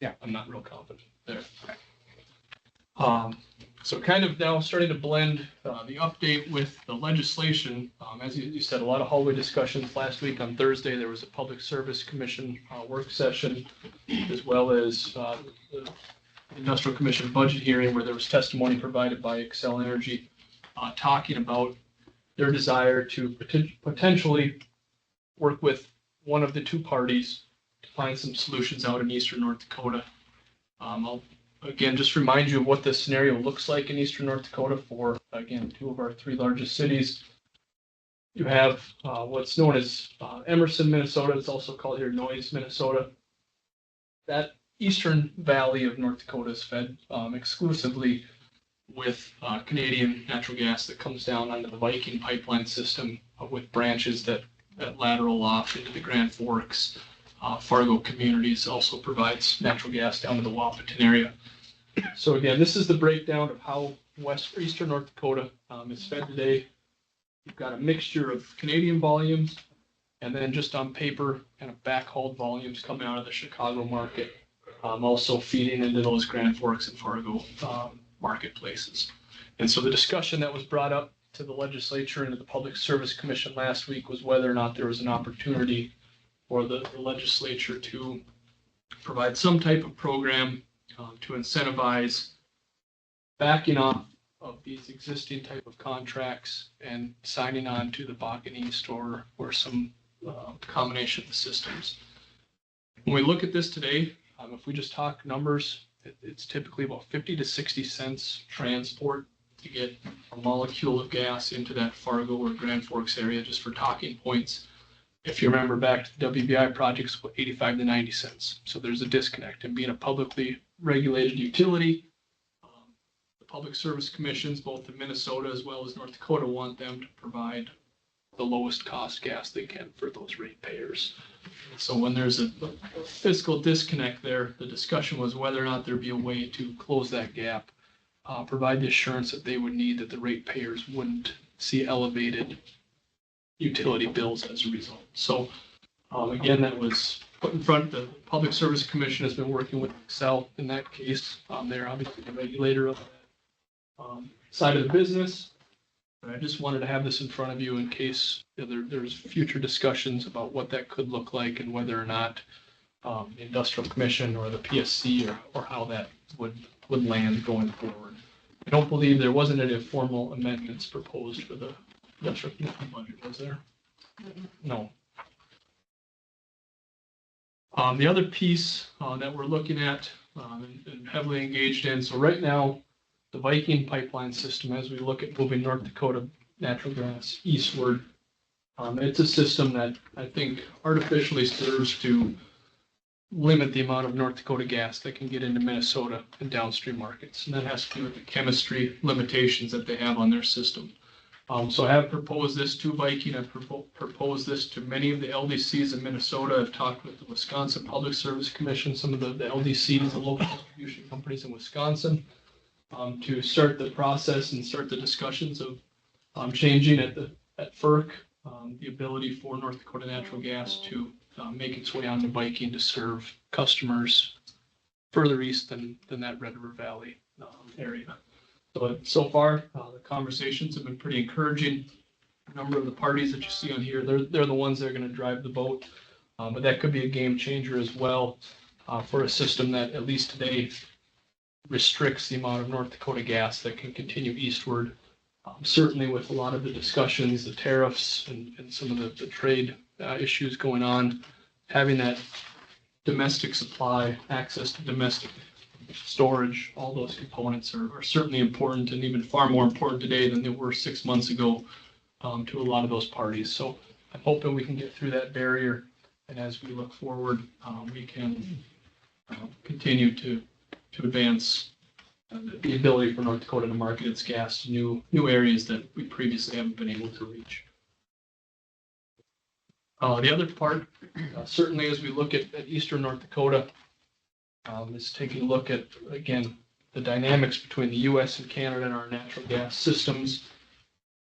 Yeah. I'm not real confident there. So kind of now starting to blend the update with the legislation. As you said, a lot of hallway discussions last week. On Thursday, there was a Public Service Commission work session, as well as the Industrial Commission budget hearing, where there was testimony provided by Xcel Energy talking about their desire to potentially work with one of the two parties to find some solutions out in eastern North Dakota. I'll again just remind you of what the scenario looks like in eastern North Dakota for, again, two of our three largest cities. You have what's known as Emerson, Minnesota. It's also called here Noyes, Minnesota. That eastern valley of North Dakota is fed exclusively with Canadian natural gas that comes down onto the Viking pipeline system with branches that lateral off into the Grand Forks. Fargo Communities also provides natural gas down to the Wahpeton area. So again, this is the breakdown of how eastern North Dakota is fed today. You've got a mixture of Canadian volumes and then just on paper kind of backhauled volumes coming out of the Chicago market, also feeding into those Grand Forks and Fargo marketplaces. And so the discussion that was brought up to the legislature and to the Public Service Commission last week was whether or not there was an opportunity for the legislature to provide some type of program to incentivize backing off of these existing type of contracts and signing on to the Bakken East or some combination of the systems. When we look at this today, if we just talk numbers, it's typically about 50 to 60 cents transport to get a molecule of gas into that Fargo or Grand Forks area, just for talking points. If you remember back to the WBI projects, about 85 to 90 cents. So there's a disconnect. And being a publicly regulated utility, the Public Service Commissions, both in Minnesota as well as North Dakota, want them to provide the lowest cost gas they can for those ratepayers. So when there's a fiscal disconnect there, the discussion was whether or not there'd be a way to close that gap, provide the assurance that they would need that the ratepayers wouldn't see elevated utility bills as a result. So again, that was put in front. The Public Service Commission has been working with Excel in that case. They're obviously the regulator of that side of the business. But I just wanted to have this in front of you in case there's future discussions about what that could look like and whether or not the Industrial Commission or the PSC or how that would land going forward. I don't believe there wasn't any formal amendments proposed for the Industrial Commission budget, was there? No. The other piece that we're looking at and heavily engaged in, so right now, the Viking pipeline system, as we look at moving North Dakota natural gas eastward, it's a system that I think artificially serves to limit the amount of North Dakota gas that can get into Minnesota and downstream markets. And that has to do with the chemistry limitations that they have on their system. So I have proposed this to Viking. I've proposed this to many of the LDCs in Minnesota. I've talked with the Wisconsin Public Service Commission, some of the LDCs, the local distribution companies in Wisconsin, to start the process and start the discussions of changing at FERC the ability for North Dakota Natural Gas to make its way onto Viking to serve customers further east than that Red River Valley area. So far, the conversations have been pretty encouraging. A number of the parties that you see on here, they're the ones that are going to drive the boat. But that could be a game changer as well for a system that, at least today, restricts the amount of North Dakota gas that can continue eastward. Certainly with a lot of the discussions, the tariffs, and some of the trade issues going on, having that domestic supply, access to domestic storage, all those components are certainly important, and even far more important today than they were 6 months ago to a lot of those parties. So I'm hoping we can get through that barrier, and as we look forward, we can continue to advance the ability for North Dakota to market its gas to new areas that we previously haven't been able to reach. The other part, certainly as we look at eastern North Dakota, is taking a look at, again, the dynamics between the U.S. and Canada and our natural gas systems.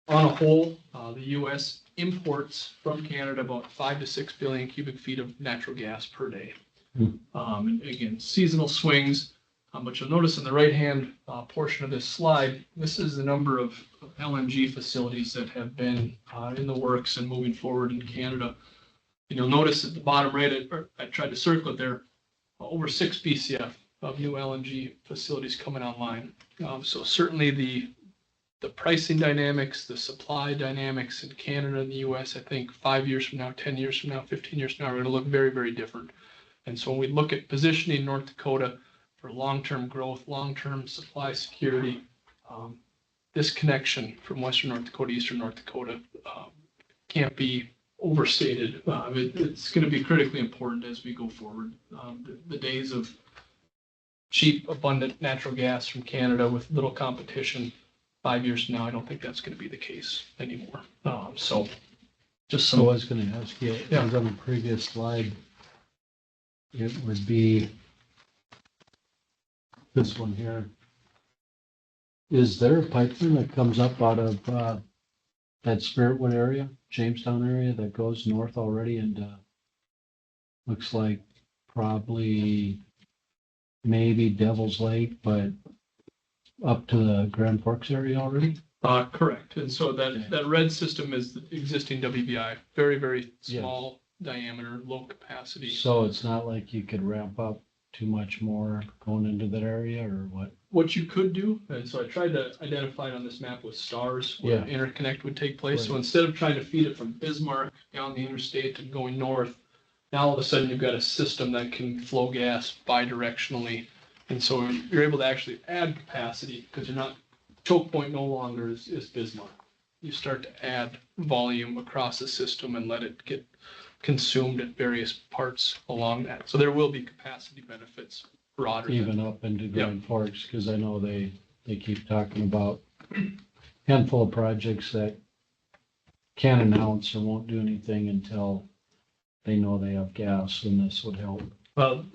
On a whole, the U.S. imports from Canada about 5 to 6 billion cubic feet of natural gas per day. And again, seasonal swings. But you'll notice in the right-hand portion of this slide, this is the number of LNG facilities that have been in the works and moving forward in Canada. And you'll notice at the bottom right, I tried to circle it there, over 6 BCF of new LNG facilities coming online. So certainly the pricing dynamics, the supply dynamics in Canada and the US, I think 5 years from now, 10 years from now, 15 years from now, are going to look very, very different. And so when we look at positioning North Dakota for long-term growth, long-term supply security, this connection from Western North Dakota, Eastern North Dakota can't be overstated. It's going to be critically important as we go forward. The days of cheap, abundant natural gas from Canada with little competition 5 years from now, I don't think that's going to be the case anymore. So just some. So I was going to ask you, Yeah. on the previous slide, it would be this one here. Is there a pipeline that comes up out of that Spiritwood area, Jamestown area that goes north already and, looks like probably maybe Devil's Lake, but up to the Grand Forks area already? Correct. And so that red system is the existing WBI, very, very small diameter, low capacity. So it's not like you could ramp up too much more going into that area or what? What you could do, and so I tried to identify it on this map with stars where Yeah. interconnect would take place. So Right. instead of trying to feed it from Bismarck down the interstate and going north, now all of a sudden you've got a system that can flow gas bidirectionally. And so you're able to actually add capacity because you're not, choke point no longer is Bismarck. You start to add volume across the system and let it get consumed at various parts along that. So there will be capacity benefits broader than Even up into Grand Forks, because I know they keep talking about handful of projects that can't announce or won't do anything until they know they have gas, and this would help. Well,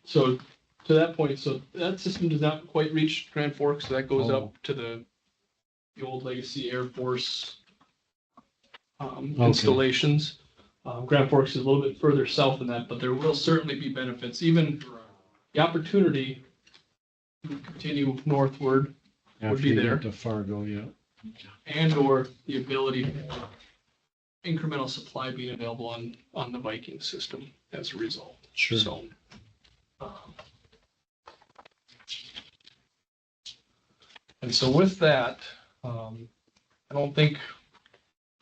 so to that point, so that system does not quite reach Grand Forks, so that goes Oh. up to the old Legacy Air Force Okay. installations. Grand Forks is a little bit further south than that, but there will certainly be benefits, even the opportunity to continue northward would After be you there, get to Fargo, yeah. and or the ability for incremental supply being available on the Viking system as a result. Sure. So, and so with that, I don't think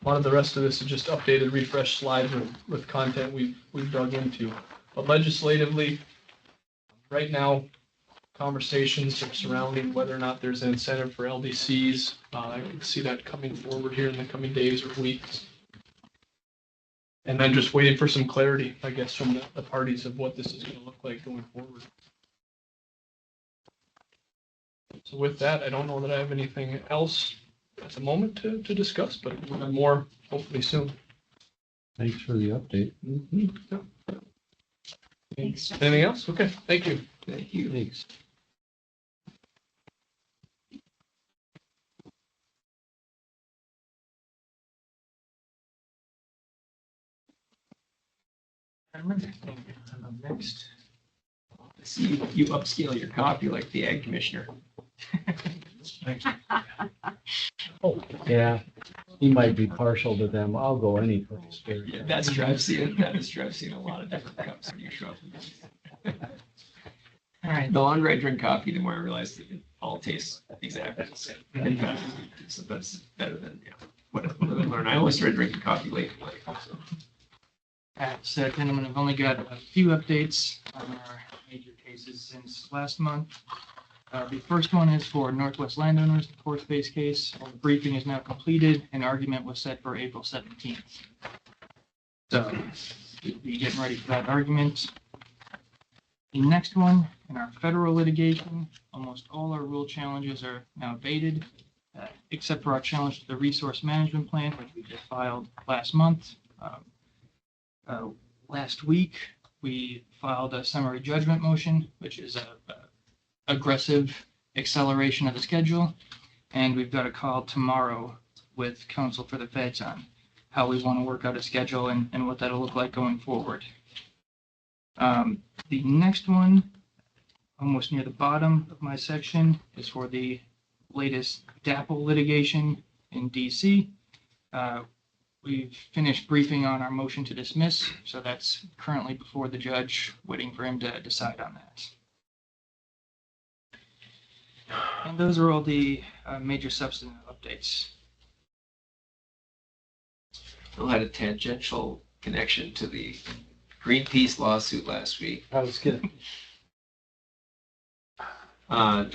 a lot of the rest of this is just updated, refreshed slides with content we've dug into. But legislatively, right now, conversations are surrounding whether or not there's an incentive for LDCs. I can see that coming forward here in the coming days or weeks. And then just waiting for some clarity, I guess, from the parties of what this is going to look like going forward. So with that, I don't know that I have anything else at the moment to discuss, but we'll have more hopefully soon. Thanks for the update. Thanks, Jeff. Anything else? Okay, thank you. Thank you. Thanks. Next. See, you upscale your copy like the ag commissioner. Oh, yeah, he might be partial to them. I'll go any place. Yeah, that's true. I've seen it. That is true. I've seen a lot of different cups when you show up. All right. The longer I drink coffee, the more I realize that it all tastes exactly the same. In fact, so that's better than what I learned. I only started drinking coffee late in life. So. So, gentlemen, I've only got a few updates on our major cases since last month. The first one is for Northwest Landowners, the course-based case. The briefing is now completed and argument was set for April 17th. So, we'll be getting ready for that argument. The next one, in our federal litigation, almost all our rule challenges are now abated, except for our challenge to the resource management plan, which we just filed last month. Last week, we filed a summary judgment motion, which is a aggressive acceleration of the schedule. And we've got a call tomorrow with counsel for the feds on how we want to work out a schedule and what that'll look like going forward. The next one, almost near the bottom of my section, is for the latest DAPL litigation in DC. We've finished briefing on our motion to dismiss, so that's currently before the judge, waiting for him to decide on that. And those are all the major substantive updates. Phil had a tangential connection to the Greenpeace lawsuit last week. I was kidding. The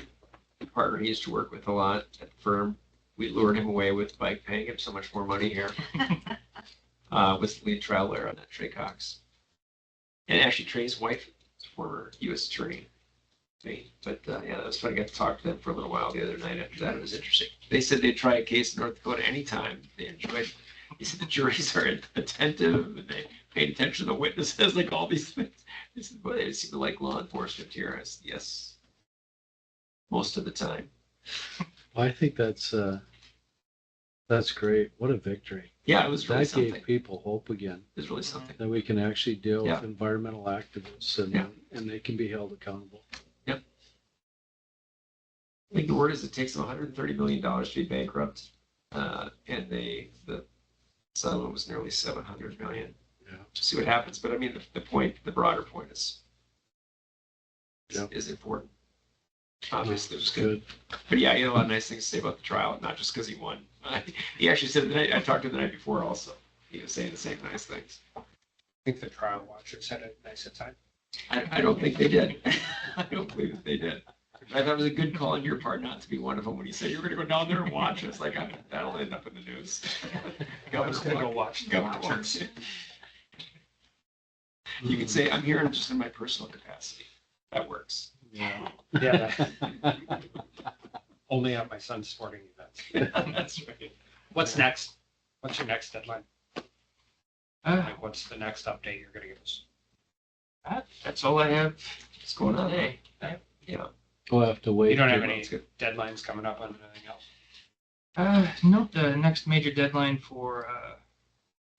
partner he used to work with a lot at the firm, we lured him away with by paying him so much more money here. Was the lead trial lawyer on that, Trey Cox. And actually Trey's wife is a former U.S. attorney. But yeah, that was fun. I got to talk to them for a little while the other night after that. It was interesting. They said they'd try a case in North Dakota anytime. They enjoyed it. He said the juries are attentive and they paid attention to the witnesses, like all these things. They said, well, they seem to like law enforcement here. I said, yes, most of the time. I think that's That's great. What a victory. Yeah, it was really That gave something. people hope again, It was really something. that we can actually deal Yeah. with environmental activists Yeah. and they can be held accountable. I think the word is it takes them $130 million to be bankrupt. And the settlement was nearly 700 million. Yeah. To see what happens. But I mean, the broader point is Yeah. important. Obviously, it was good. Good. But yeah, he had a lot of nice things to say about the trial, not just because he won. He actually said the night I talked to him the night before also. He was saying the same nice things. I think the trial watchers had a nice time. I don't think they did. I don't believe that they did. I thought it was a good call on your part not to be one of them when you said you were going to go down there and watch. It's like, that'll end up in the news. I was gonna go watch the Governor Watchers. walks in. You can say, I'm here just in my personal capacity. That works. Yeah. Yeah. Only at my son's sporting events. That's right. What's next? What's your next deadline? Uh, Like, what's the next update you're gonna give us? That's all I have. What's going on Today. Yeah. We'll have to wait. You don't have till- any deadlines coming up on anything else? No, the next major deadline for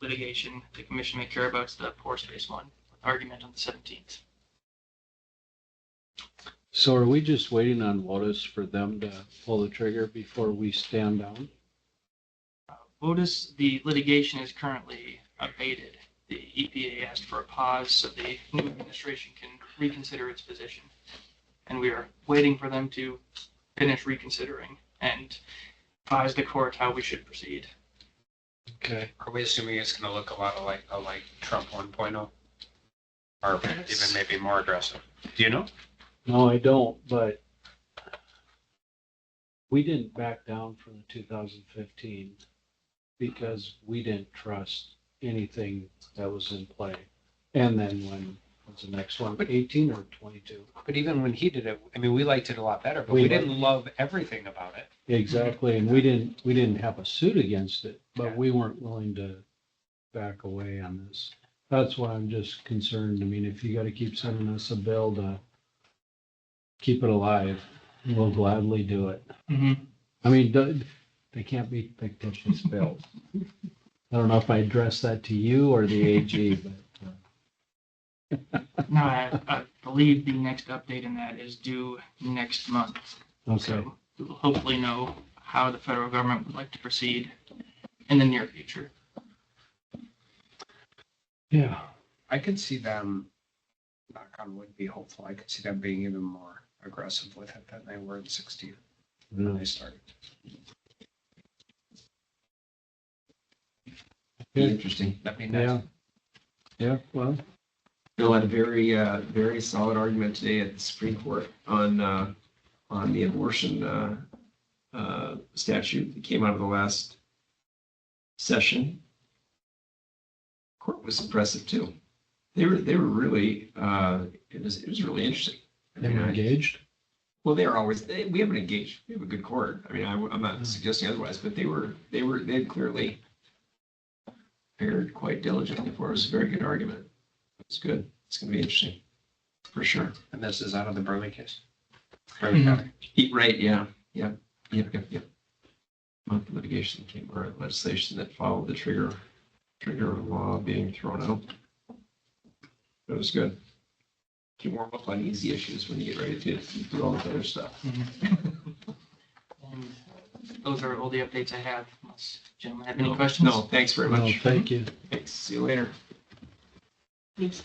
litigation the commission may care about is the pore space one, argument on the 17th. So are we just waiting on Lotus for them to pull the trigger before we stand down? Lotus, the litigation is currently abated. The EPA asked for a pause so the new administration can reconsider its position. And we are waiting for them to finish reconsidering and advise the court how we should proceed. Okay. Are we assuming it's gonna look a lot like Trump 1.0? Or even maybe more aggressive? Do you know? No, I don't, but we didn't back down from the 2015 because we didn't trust anything that was in play. And then when was the next one, 18 or 22? But even when he did it, I mean, we liked it a lot better, but We we didn't love everything about it. Exactly, and we didn't have a suit against it, but Yeah. we weren't willing to back away on this. That's why I'm just concerned. I mean, if you gotta keep sending us a bill to keep it alive, we'll gladly do it. Mm-hmm. I mean, they can't be fictitious bills. I don't know if I address that to you or the AG, but. No, I believe the next update in that is due next month. Okay, So we will hopefully know how the federal government would like to proceed in the near future. yeah, I could see them, knock on wood, be hopeful. I could see them being even more aggressive with it than they were in 16 when they started. Be interesting. That'd be nice. yeah, well, Bill had a very solid argument today at the Supreme Court on the abortion statute that came out of the last session. Court was impressive too. They were really it was really interesting. I they mean, were engaged. well, they are always we haven't engaged. We have a good court. I mean, I'm not suggesting otherwise, but they had clearly prepared quite diligently for it. It was a very good argument. It's good. It's going to be interesting for sure. And this is out of the Burley case. Burley Mhm. County. Right, yeah. Month of litigation came, or legislation that followed the trigger law being thrown out. It was good. You warm up on easy issues when you get ready to do all the other stuff. And those are all the updates I have. Unless gentlemen have any questions? No, thanks very No, much. thank you. Thanks. See you later. Thanks.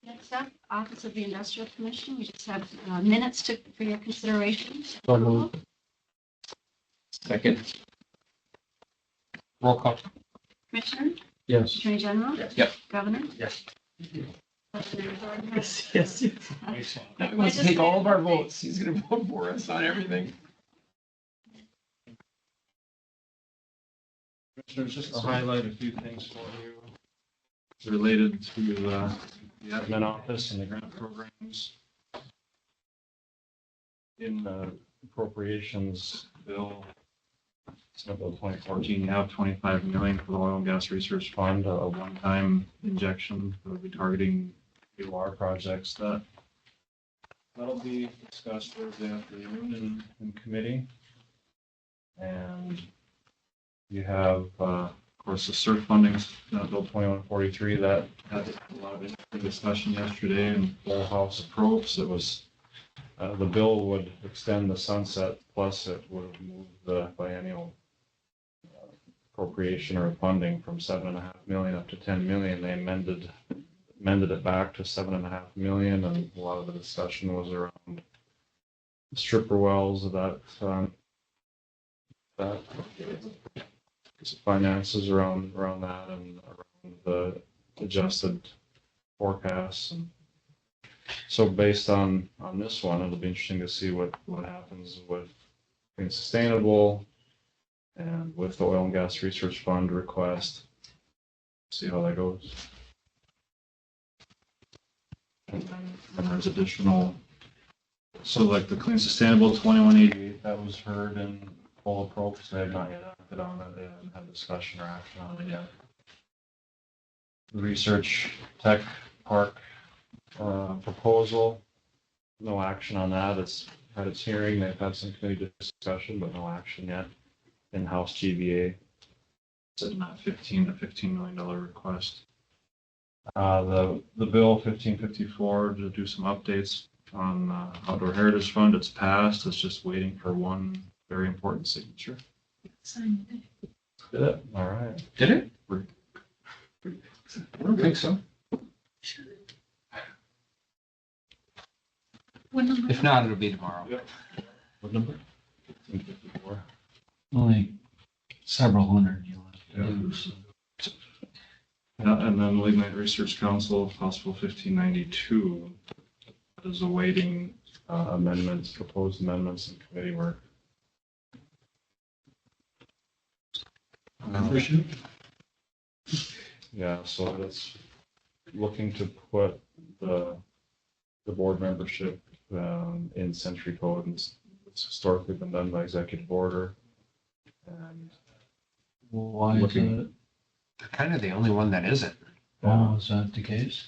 Next up, Office of the Industrial Commission. We just have minutes for your consideration. So moved. Second. Roll call. Commissioner, Yes. Attorney General, Yep. Governor. Yes. President Jordan. Yes. Now he wants to take all of our votes. He's going to vote for us on everything. Commissioners, just to highlight a few things for you related to the admin office and the grant programs. In the appropriations bill, Senate Bill 2014, you have 25 million for the Oil and Gas Research Fund, a one-time injection that will be targeting water projects that'll be discussed Thursday afternoon in committee. And you have, of course, the CERT funding, Bill 2143, that had a lot of interesting discussion yesterday in full House approves. It was, the bill would extend the sunset, plus it would move the biennial appropriation or funding from 7.5 million up to 10 million. They amended it back to 7.5 million, and a lot of the discussion was around stripper wells that finances around that and around the adjusted forecasts. And so based on this one, it'll be interesting to see what happens with being sustainable and with the oil and gas research fund request. See how that goes. And there's additional, so like the Clean Sustainable 2188, that was heard in full approach. They have not yet acted on it. They haven't had discussion or action on it yet. The Research Tech Park proposal, no action on that. It's had its hearing. They've had some committee discussion, but no action yet. In-house GVA, sitting at $15 million request. The bill 1554 to do some updates on Outdoor Heritage Fund. It's passed. It's just waiting for one very important signature. Sign it. Did it? All right. Did it? I don't think so. What number? If not, it'll be tomorrow. What number? 1554. Only several hundred you want to Yeah. do. So. Yeah, and then Lignite Research Council, possible 1592, is awaiting amendments, proposed amendments in committee work. Membership? Yeah, so that's looking to put the board membership in Century Code, and it's historically been done by executive order. And Why is it? They're kind of the only one that isn't. Oh, is that the case?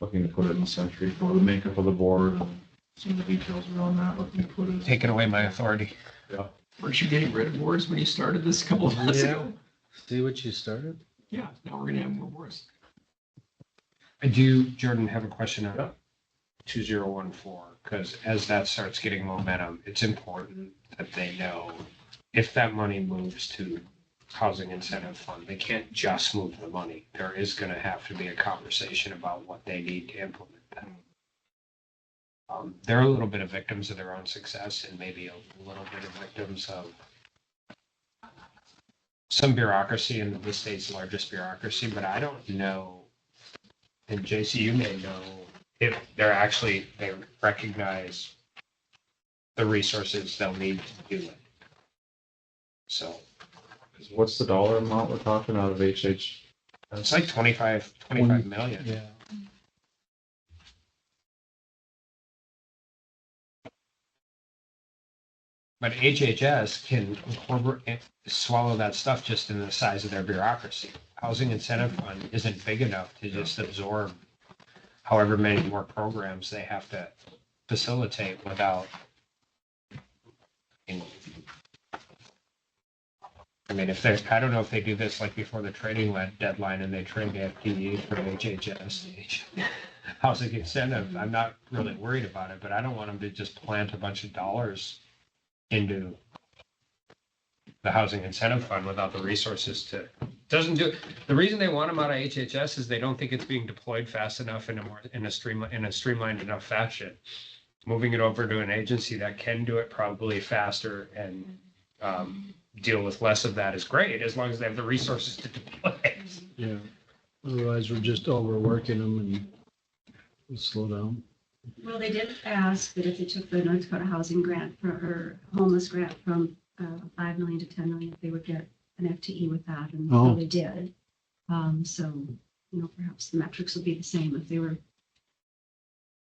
looking to put it in Century Code, the makeup of the board and some of the details around that, looking to put it. Taking away my authority. Yeah. Weren't you getting rid of boards when you started this a couple of months ago? See what you started? Yeah, now we're gonna have more boards. I do, Jordan, have a question on 2014, because as that starts getting momentum, it's important that they know if that money moves to housing incentive fund, they can't just move the money. There is gonna have to be a conversation about what they need to implement that. They're a little bit of victims of their own success and maybe a little bit of victims of some bureaucracy in the state's largest bureaucracy, but I don't know, and JC, you may know, if they recognize the resources they'll need to do it. So. What's the dollar amount we're talking out of HH? It's like 25 million. Yeah. But HHS can incorporate, swallow that stuff just in the size of their bureaucracy. Housing Incentive Fund isn't big enough to just absorb however many more programs they have to facilitate without. I mean, if they're, I don't know if they do this like before the trading deadline and they trade the FTE from HHS. Housing incentive, I'm not really worried about it, but I don't want them to just plant a bunch of dollars into the housing incentive fund without the resources to, doesn't do, the reason they want them out of HHS is they don't think it's being deployed fast enough in a streamlined enough fashion. Moving it over to an agency that can do it probably faster and deal with less of that is great, as long as they have the resources to deploy it. Yeah. Otherwise, we're just overworking them and we'll slow down. Well, they did ask that if they took the North Dakota housing grant or homeless grant from 5 million to 10 million, if they would get an FTE with that, and so they did. So, you know, perhaps the metrics would be the same if they were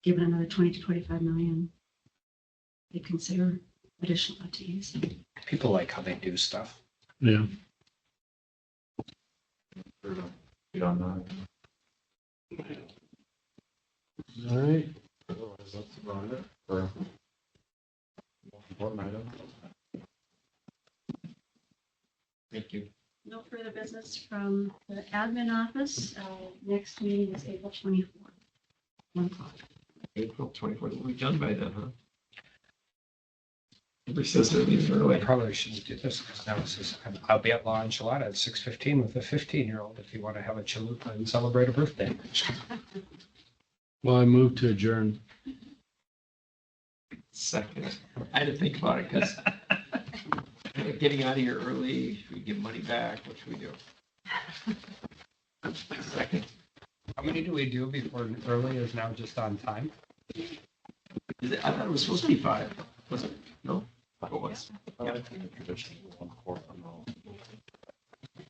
given another 20 to 25 million. They'd consider additional FTEs. People like how they do stuff. Yeah. Get on that. All right. Otherwise, that's about it for important item. Thank you. No further business from the admin office. Next meeting is April 24th. 1 o'clock. April 24th, we'll be done by then, huh? Everybody says they're leaving I early. probably shouldn't do this because now this is, I'll be at La Enchilada at 6:15 with a 15-year-old if you want to have a chalupa and celebrate a birthday. Well, I move to adjourn. Second. I had to think about it because getting out of here early, should we give money back? What should we do? Second. How many do we do before early is now just on time? Is it, I thought it was supposed to be 5. Was it? No? What was? I think the traditional 1/4 on all.